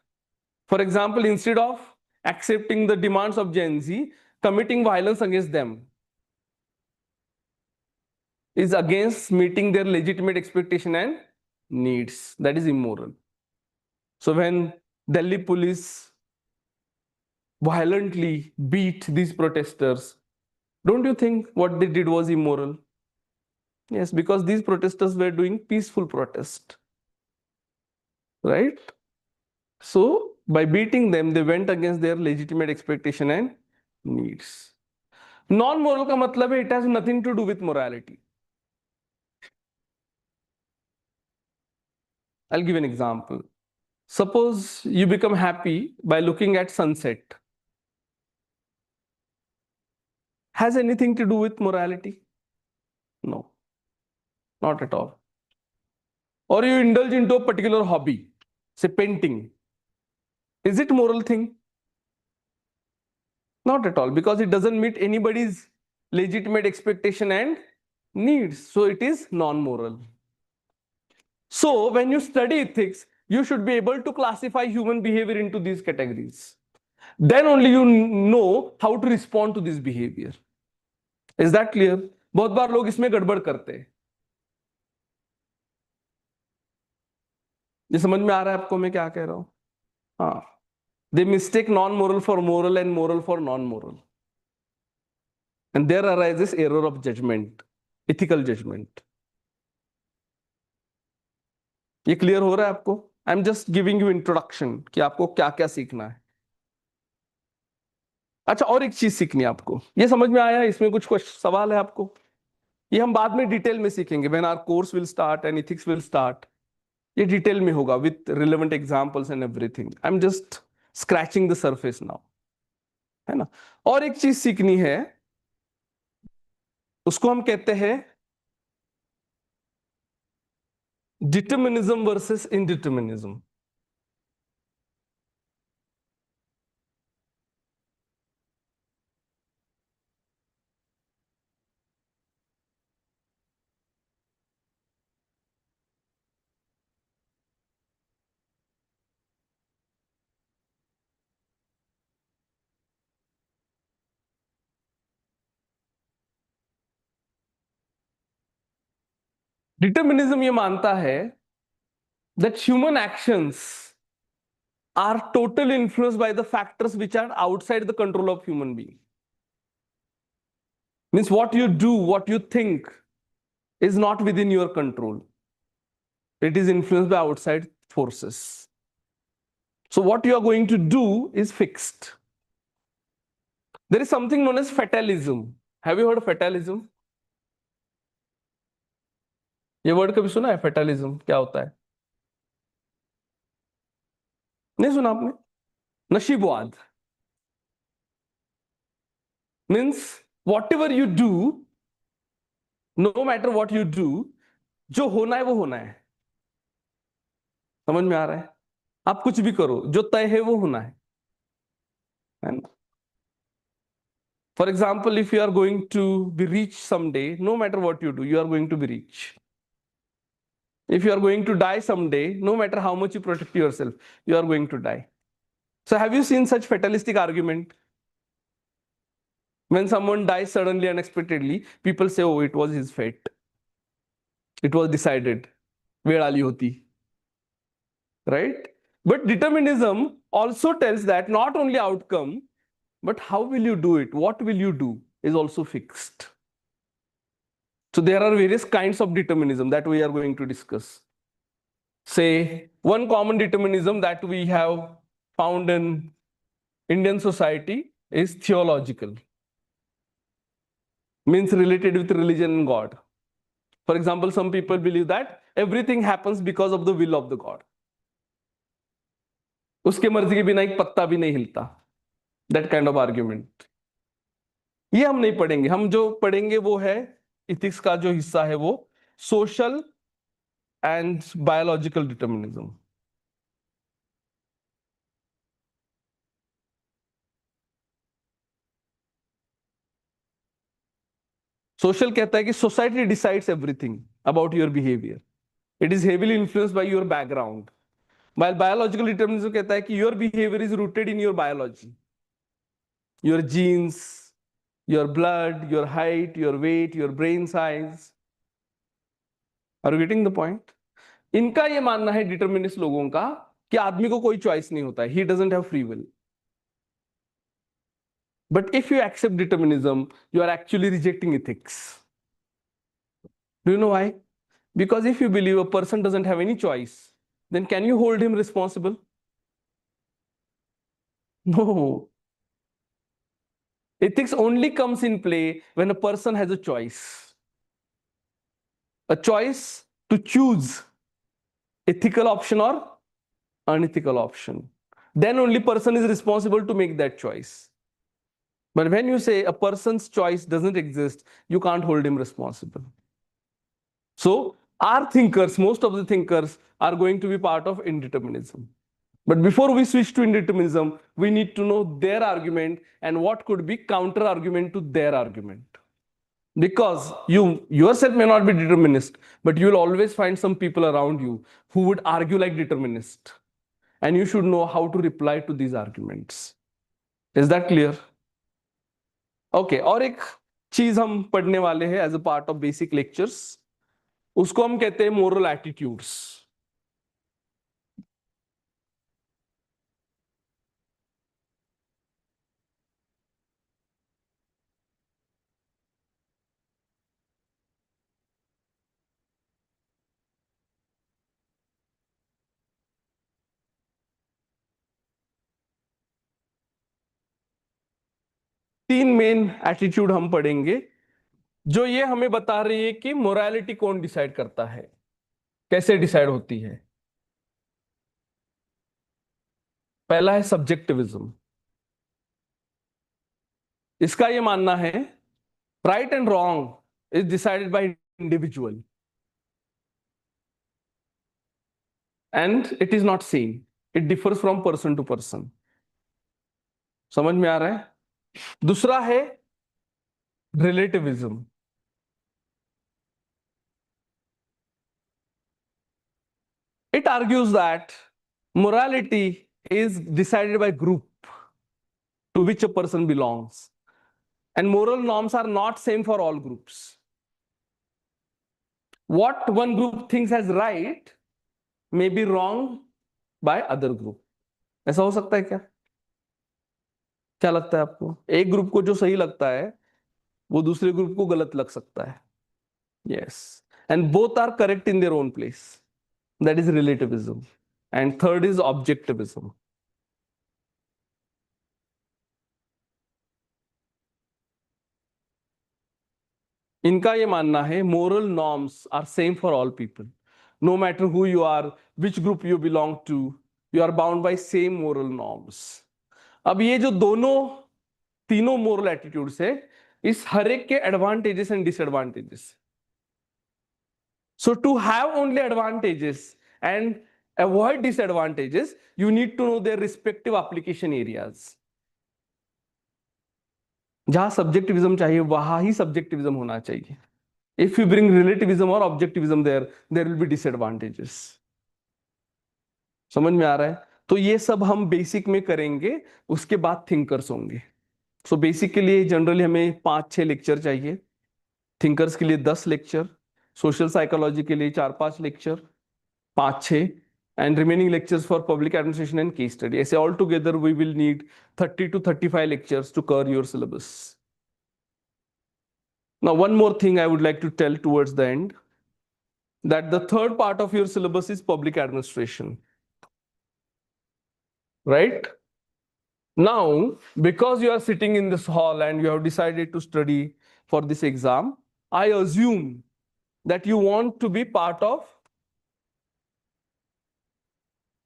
For example, instead of accepting the demands of Gen Z, committing violence against them is against meeting their legitimate expectation and needs. That is immoral. So when Delhi police violently beat these protesters, don't you think what they did was immoral? Yes, because these protesters were doing peaceful protest, right? So by beating them, they went against their legitimate expectation and needs. Non-moral का मतलब है it has nothing to do with morality. I'll give an example. Suppose you become happy by looking at sunset. Has anything to do with morality? No, not at all. Or you indulge into a particular hobby, say painting. Is it moral thing? Not at all, because it doesn't meet anybody's legitimate expectation and needs. So it is non-moral. So when you study ethics, you should be able to classify human behavior into these categories. Then only you know how to respond to this behavior. Is that clear? बहुत बार लोग इसमें गड़बड़ करते हैं. ये समझ में आ रहा है आपको मैं क्या कह रहा हूं? हाँ. They mistake non-moral for moral and moral for non-moral. And there arises error of judgment, ethical judgment. ये क्लियर हो रहा है आपको? आई am just giving you introduction कि आपको क्या क्या सीखना है। अच्छा, और एक चीज सीखनी है आपको, ये समझ में आया? इसमें कुछ सवाल है आपको? ये हम बाद में डिटेल में सीखेंगे, when our course will start and ethics will start. ये डिटेल में होगा with relevant examples and everything. I am just scratching the surface now, है ना? और एक चीज सीखनी है, उसको हम कहते हैं डिटर्मिनिज्म वर्सेस इनडिटर्मिनिज्म। डिटर्मिनिज्म ये मानता है that human actions are totally influenced by the factors which are outside the control of human being. Means what you do, what you think is not within your control. It is influenced by outside forces. So what you are going to do is fixed. There is something known as fatalism. Have you heard of fatalism? ये word कभी सुना है? Fatalism क्या होता है? नहीं सुना आपने? नशीबवाद means whatever you do, no matter what you do, जो होना है वो होना है। समझ में आ रहा है? आप कुछ भी करो, जो तय है वो होना है ना? For example, if you are going to be rich someday, no matter what you do, you are going to be rich. If you are going to die someday, no matter how much you protect yourself, you are going to die. So have you seen such fatalistic argument? When someone dies suddenly, unexpectedly, people say, oh, it was his fate, it was decided, वेळ आली होती, right? But determinism also tells that not only outcome, but how will you do it, what will you do, is also fixed. So there are various kinds of determinism that we are going to discuss. Say, one common determinism that we have found in Indian society is theological, means related with religion and God. For example, some people believe that everything happens because of the will of the God. उसके मर्जी के बिना एक पत्ता भी नहीं हिलता, that kind of argument. ये हम नहीं पढ़ेंगे, हम जो पढ़ेंगे वो है इथिक्स का जो हिस्सा है, वो social and biological determinism. Social कहता है कि society decides everything about your behaviour, it is heavily influenced by your background. while biological determinism कहता है कि your behavior is rooted in your biology, your genes, your blood, your height, your weight, your brain size. Are you getting the point? इनका ये मानना है determinist लोगों का कि आदमी को कोई चॉइस नहीं होता है, he doesn't have free will. But if you accept determinism, you are actually rejecting ethics. Do you know why? Because if you believe a person doesn't have any choice, then can you hold him responsible? No. Ethics only comes in play when a person has a choice. A choice to choose ethical option or unethical option. Then only person is responsible to make that choice. But when you say a person's choice doesn't exist, you can't hold him responsible. So our thinkers, most of the thinkers, are going to be part of indeterminism. But before we switch to indeterminism, we need to know their argument and what could be counter argument to their argument. Because you yourself may not be determinist, but you will always find some people around you who would argue like determinist. And you should know how to reply to these arguments. Is that clear? Okay, और एक चीज हम पढ़ने वाले हैं as a part of basic lectures, उसको हम कहते हैं मोरल एटीट्यूड्स। तीन मेन एटीट्यूड हम पढ़ेंगे जो ये हमें बता रही है कि मोरालिटी कौन डिसाइड करता है, कैसे डिसाइड होती है। पहला है सब्जेक्टिविज्म। इसका ये मानना है right and wrong is decided by individual and it is not same, it differs from person to person. समझ में आ रहा है? दूसरा है relativism. It argues that morality is decided by group to which a person belongs, and moral norms are not same for all groups. What one group thinks as right may be wrong by other group. ऐसा हो सकता है क्या? क्या लगता है आपको? एक ग्रुप को जो सही लगता है वो दूसरे ग्रुप को गलत लग सकता है. Yes, and both are correct in their own place. That is relativism. And third is objectivism. इनका ये मानना है moral norms are same for all people, no matter who you are, which group you belong to, you are bound by same moral norms. अब ये जो दोनों तीनों moral attitudes है, इस हर एक के advantages and disadvantages. So to have only advantages and avoid disadvantages, you need to know their respective application areas. जहां सब्जेक्टिविज्म चाहिए वहां ही सब्जेक्टिविज्म होना चाहिए. If you bring relativism or objectivism there will be disadvantages. समझ में आ रहा है? तो ये सब हम बेसिक में करेंगे, उसके बाद थिंकर्स होंगे. सो बेसिक के लिए जनरली हमें 5-6 लेक्चर चाहिए, थिंकर्स के लिए 10 लेक्चर, सोशल साइकोलॉजी के लिए 4-5 lecture, 5-6, and remaining lectures for public administration and case study. ऐसे all together we will need 30 to 35 lectures to cover your syllabus. Now, one more thing I would like to tell towards the end, that the third part of your syllabus is public administration. Right? Now, because you are sitting in this hall and you have decided to study for this exam, I assume that you want to be part of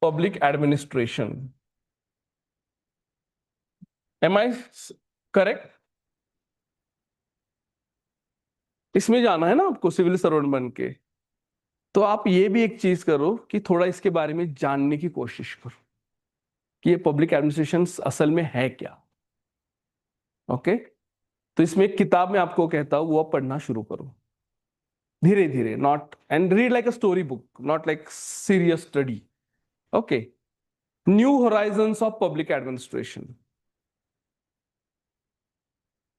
public administration. Am I correct? इसमें जाना है ना आपको civil servant बन के, तो आप ये भी एक चीज करो कि थोड़ा इसके बारे में जानने की कोशिश करो कि ये पब्लिक एडमिनिस्ट्रेशन असल में है क्या. ओके, तो इसमें एक किताब में आपको कहता हूं वो आप पढ़ना शुरू करो धीरे धीरे, not and read like a story book, not like serious study. Okay, new Horizons of public administration.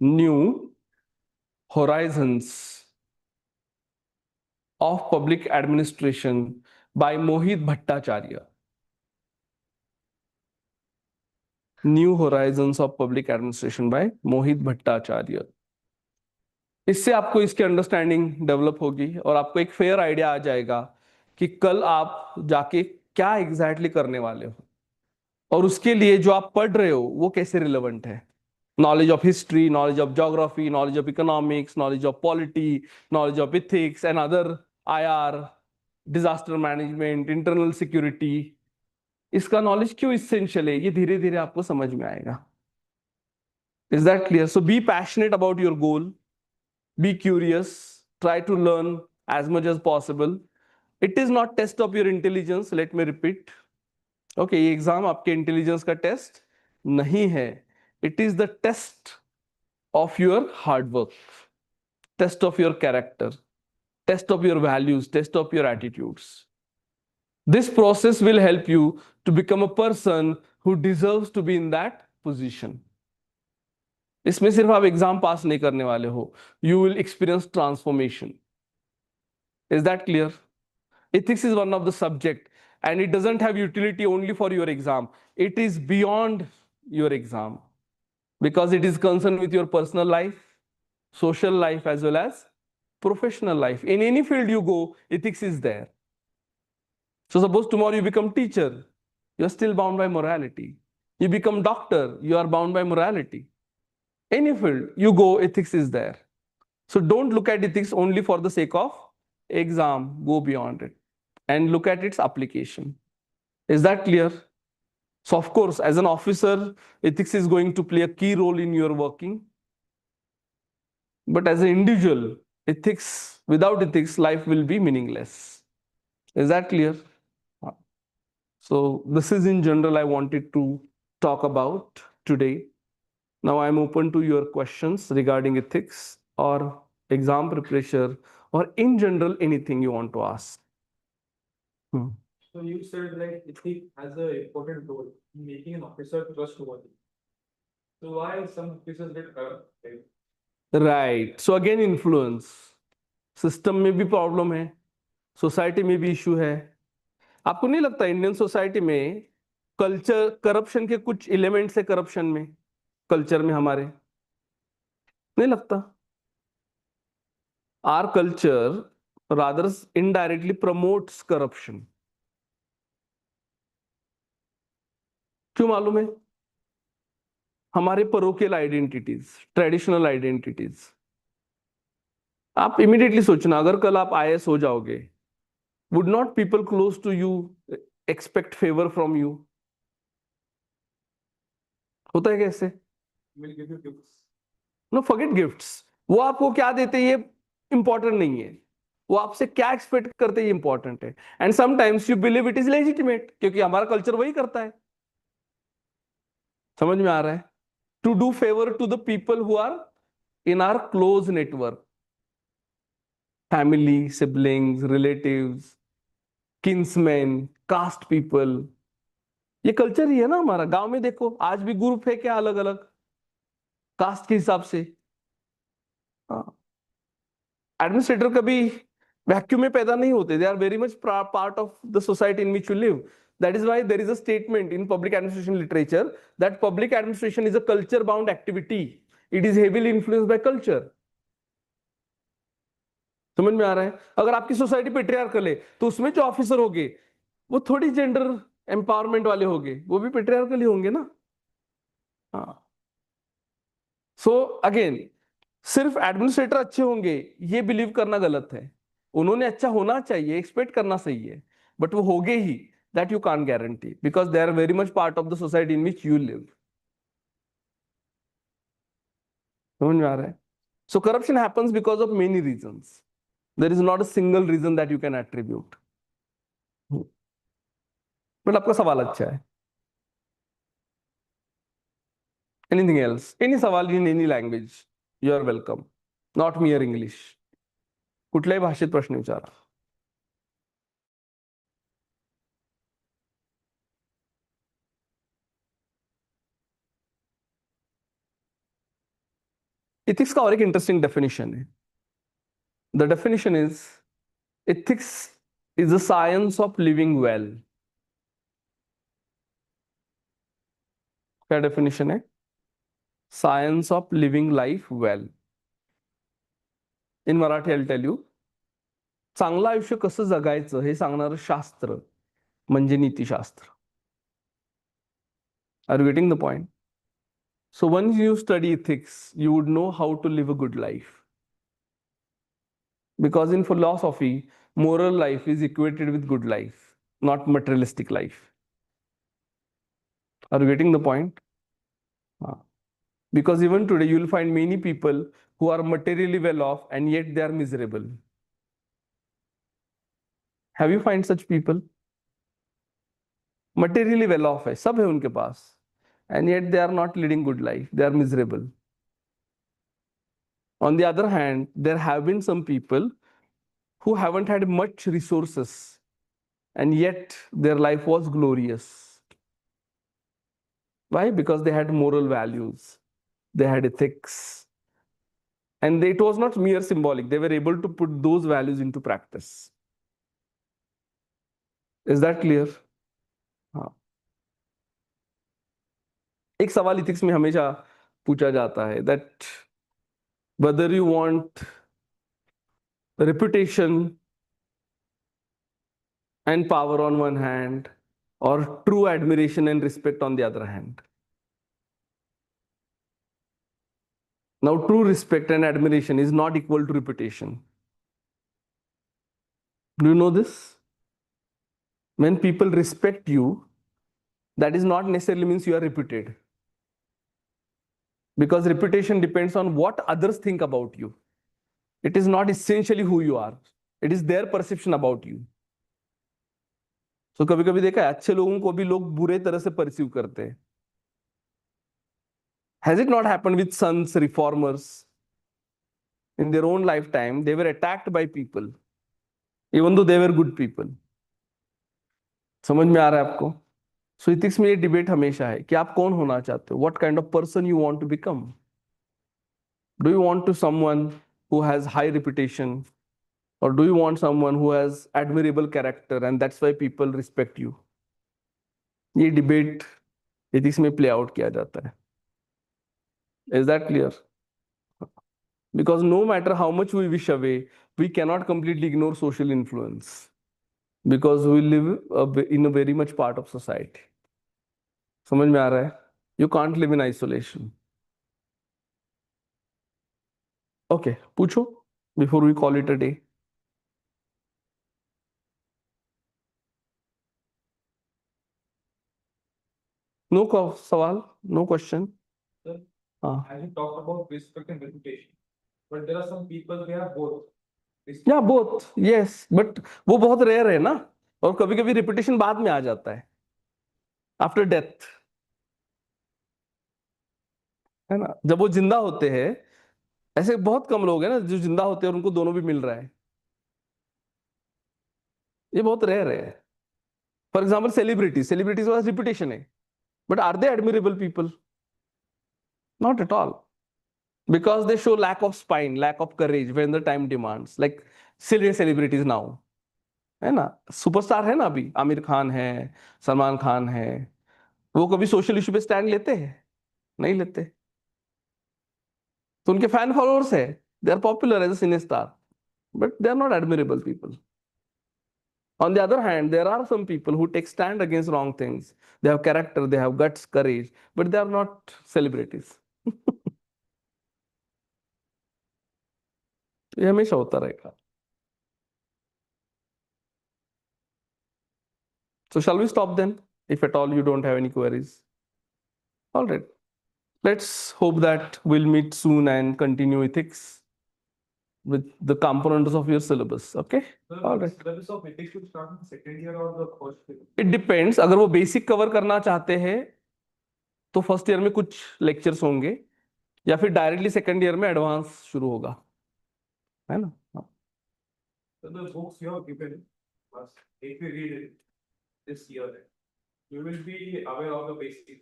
New Horizons of public administration by Mohit Bhattacharya. New Horizons of Public Administration by Mohit Bhattacharya. इससे आपको इसकी understanding develop होगी और आपको एक fair idea आ जाएगा कि कल आप जाके क्या एग्जैक्टली करने वाले हो और उसके लिए जो आप पढ़ रहे हो वो कैसे रिलेवेंट है. Knowledge of history, knowledge of geography, knowledge of economics, knowledge of polity, knowledge of ethics and other IR, disaster management, internal security, इसका नॉलेज क्यों इसेंशियल है ये धीरे धीरे आपको समझ में आएगा. Is that clear? So be passionate about your goal, be curious, try to learn as much as possible. It is not test of your intelligence, let me repeat. Okay, ये एग्जाम आपके इंटेलिजेंस का test नहीं है, it is the test of your hard work, test of your character, test of your values, test of your attitudes. This process will help you to become a person who deserves to be in that position. इसमें सिर्फ आप exam पास नहीं करने वाले हो, you will experience transformation. Is that clear? Ethics is one of the subject and it doesn't have utility only for your exam. It is beyond your exam because it is concerned with your personal life, social life as well as professional life. In any field you go, ethics is there. So suppose tomorrow you become teacher, you are still bound by morality. You become doctor, you are bound by morality. Any field you go, ethics is there. So don't look at ethics only for the sake of exam. Go beyond it and look at its application. Is that clear? So of course, as an officer, ethics is going to play a key role in your working. But as an individual, without ethics, life will be meaningless. Is that clear? So this is in general I wanted to talk about today. Now I'm open to your questions regarding ethics or exam preparation or in general anything you want to ask. So you said like ethics has an important role in making an officer trustworthy. So why some officers get corrupt? Right. So again influence. System में भी problem है, society में भी issue है. आपको नहीं लगता Indian society में कल्चर करप्शन के कुछ एलिमेंट्स है करप्शन में, कल्चर में हमारे नहीं लगता? Our culture rather indirectly promotes corruption. क्यों मालूम है? हमारे परोकियल आइडेंटिटीज, ट्रेडिशनल आइडेंटिटीज. आप इमीडिएटली सोचना, अगर कल आप आईएएस हो जाओगे, would not people close to you expect favour from you? होता है कैसे? Will give you gifts. No forget gifts. वो आपको क्या देते हैं ये इंपॉर्टेंट नहीं है, वो आपसे क्या एक्सपेक्ट करते हैं ये इंपॉर्टेंट है. And sometimes you believe it is legitimate, क्योंकि हमारा कल्चर वही करता है. समझ में आ रहा है? To do favour to the people who are in our close network, family, siblings, relatives, kinsmen, caste people. ये कल्चर ही है ना हमारा. गांव में देखो आज भी ग्रुप है क्या अलग अलग कास्ट के हिसाब से. एडमिनिस्ट्रेटर कभी वैक्यूम में पैदा नहीं होते. They are very much part of the society in which you live. That is why there is a statement in public administration literature that public administration is a culture bound activity. It is heavily influenced by culture. समझ में आ रहा है? अगर आपकी society patriarchal है तो उसमें जो ऑफिसर होंगे वो थोड़ी जेंडर एम्पावरमेंट वाले होंगे, वो भी पेट्रियार्कल ही होंगे ना. हाँ. सो अगेन सिर्फ एडमिनिस्ट्रेटर अच्छे होंगे ये बिलीव करना गलत है. उन्होंने अच्छा होना चाहिए, एक्सपेक्ट करना सही है, बट वो होगे ही, that you can't guarantee, because they are very much part of the society in which you live. समझ में आ रहा है? So corruption happens because of many reasons. There is not a single reason that you can attribute. But आपका सवाल अच्छा है. Anything else? Any सवाल in any language? You are welcome. Not mere English. कुठल्याही भाषेत प्रश्न विचारा. Ethics का और एक इंटरेस्टिंग डेफिनेशन है. The definition is ethics is the science of living well. क्या डेफिनेशन है? Science of living life well. In Marathi I'll tell you. चांगलं आयुष्य कसं जगायचं हे सांगणारं शास्त्र म्हणजे नीतिशास्त्र. Are you getting the point? So once you study ethics, you would know how to live a good life. Because in philosophy, moral life is equated with good life, not materialistic life. Are you getting the point? Because even today, you will find many people who are materially well off and yet they are miserable. Have you find such people? Materially well off है, सब है उनके पास, and yet they are not leading good life. They are miserable. On the other hand, there have been some people who haven't had much resources and yet their life was glorious. Why? Because they had moral values, they had ethics, and it was not mere symbolic. They were able to put those values into practice. Is that clear? हाँ. एक सवाल ethics में हमेशा पूछा जाता है that whether you want reputation and power on one hand or true admiration and respect on the other hand. Now, true respect and admiration is not equal to reputation. Do you know this? When people respect you, that is not necessarily means you are reputed. Because reputation depends on what others think about you. It is not essentially who you are. It is their perception about you. So कभी कभी देखा है अच्छे लोगों को भी लोग बुरे तरह से परसीव करते हैं. Has it not happened with sons, reformers? In their own lifetime, they were attacked by people, even though they were good people. समझ में आ रहा है आपको? So ethics में ये डिबेट हमेशा है कि आप कौन होना चाहते हो? What kind of person you want to become? Do you want to someone who has high reputation, or do you want someone who has admirable character and that's why people respect you? ये debate ethics में play out किया जाता है. Is that clear? Because no matter how much we wish away, we cannot completely ignore social influence because we live in a very much part of society. समझ में आ रहा है? You can't live in isolation. Okay, पूछो before we call it a day. No सवाल, no question. Sir, हाँ. as you talked about respect and reputation, but there are some people they have both. Yeah, both. Yes, but वो बहुत rare है ना, और कभी कभी reputation बाद में आ जाता है, after death, है ना? जब वो जिंदा होते हैं, ऐसे बहुत कम लोग हैं ना जो जिंदा होते हैं और उनको दोनों भी मिल रहा है. ये बहुत रेयर है. फॉर एग्जाम्पल सेलिब्रिटीज वाला रिपुटेशन है, but are they admirable people? Not at all, because they show lack of spine, lack of courage when the time demands, like celebrities now, है ना? सुपरस्टार है ना, अभी आमिर खान है, सलमान खान है, वो कभी सोशल इशू पे स्टैंड लेते हैं? नहीं लेते. तो उनके फैन फॉलोअर्स है, they are popular as a cine star, but they are not admirable people. On the other hand, there are some people who take stand against wrong things. They have character, they have guts, courage, but they are not celebrities. ये हमेशा होता रहेगा. So shall we stop then, if at all you don't have any queries? All right. Let's hope that we'll meet soon and continue ethics with the components of your syllabus. Okay? Sir, All the right. syllabus of ethics should start in the second year or the first year. It depends. अगर वो basic cover करना चाहते हैं तो first year में कुछ lectures होंगे, या फिर डायरेक्टली सेकंड ईयर में एडवांस शुरू होगा, है ना? So the books you have given us, if you read it this year, you will be aware of the basics.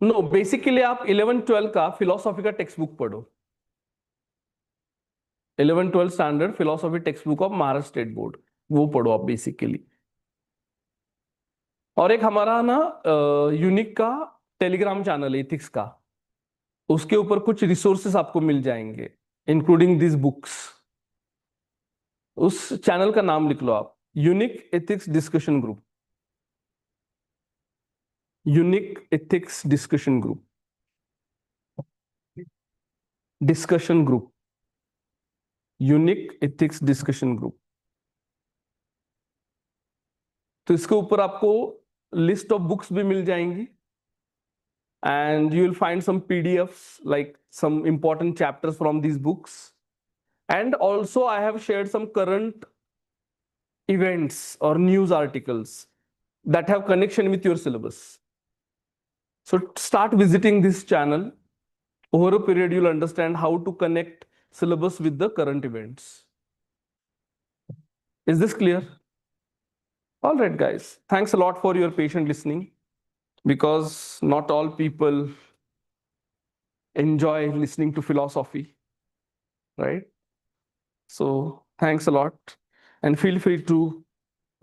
No, basic के लिए आप 11-12 का फिलोसॉफी का टेक्स्ट बुक पढ़ो. 11-12 standard philosophy text book of Maharashtra state board, वो पढ़ो आप basic के लिए. और एक हमारा ना यूनिक का टेलीग्राम चैनल है इथिक्स का, उसके ऊपर कुछ रिसोर्सेस आपको मिल जाएंगे, इंक्लूडिंग दिस बुक्स. उस चैनल का नाम लिख लो आप, unique ethics discussion group. Unique ethics discussion group, discussion group, unique ethics discussion group. तो इसके ऊपर आपको लिस्ट ऑफ बुक्स भी मिल जाएंगी, and you will find some PDFs, like some important chapters from these books. And also I have shared some current events or news articles that have connection with your syllabus. So start visiting this channel. Over a period, you'll understand how to connect syllabus with the current events. Is this clear? All right, guys. Thanks a lot for your patient listening, because not all people enjoy listening to philosophy, right? So thanks a lot, and feel free to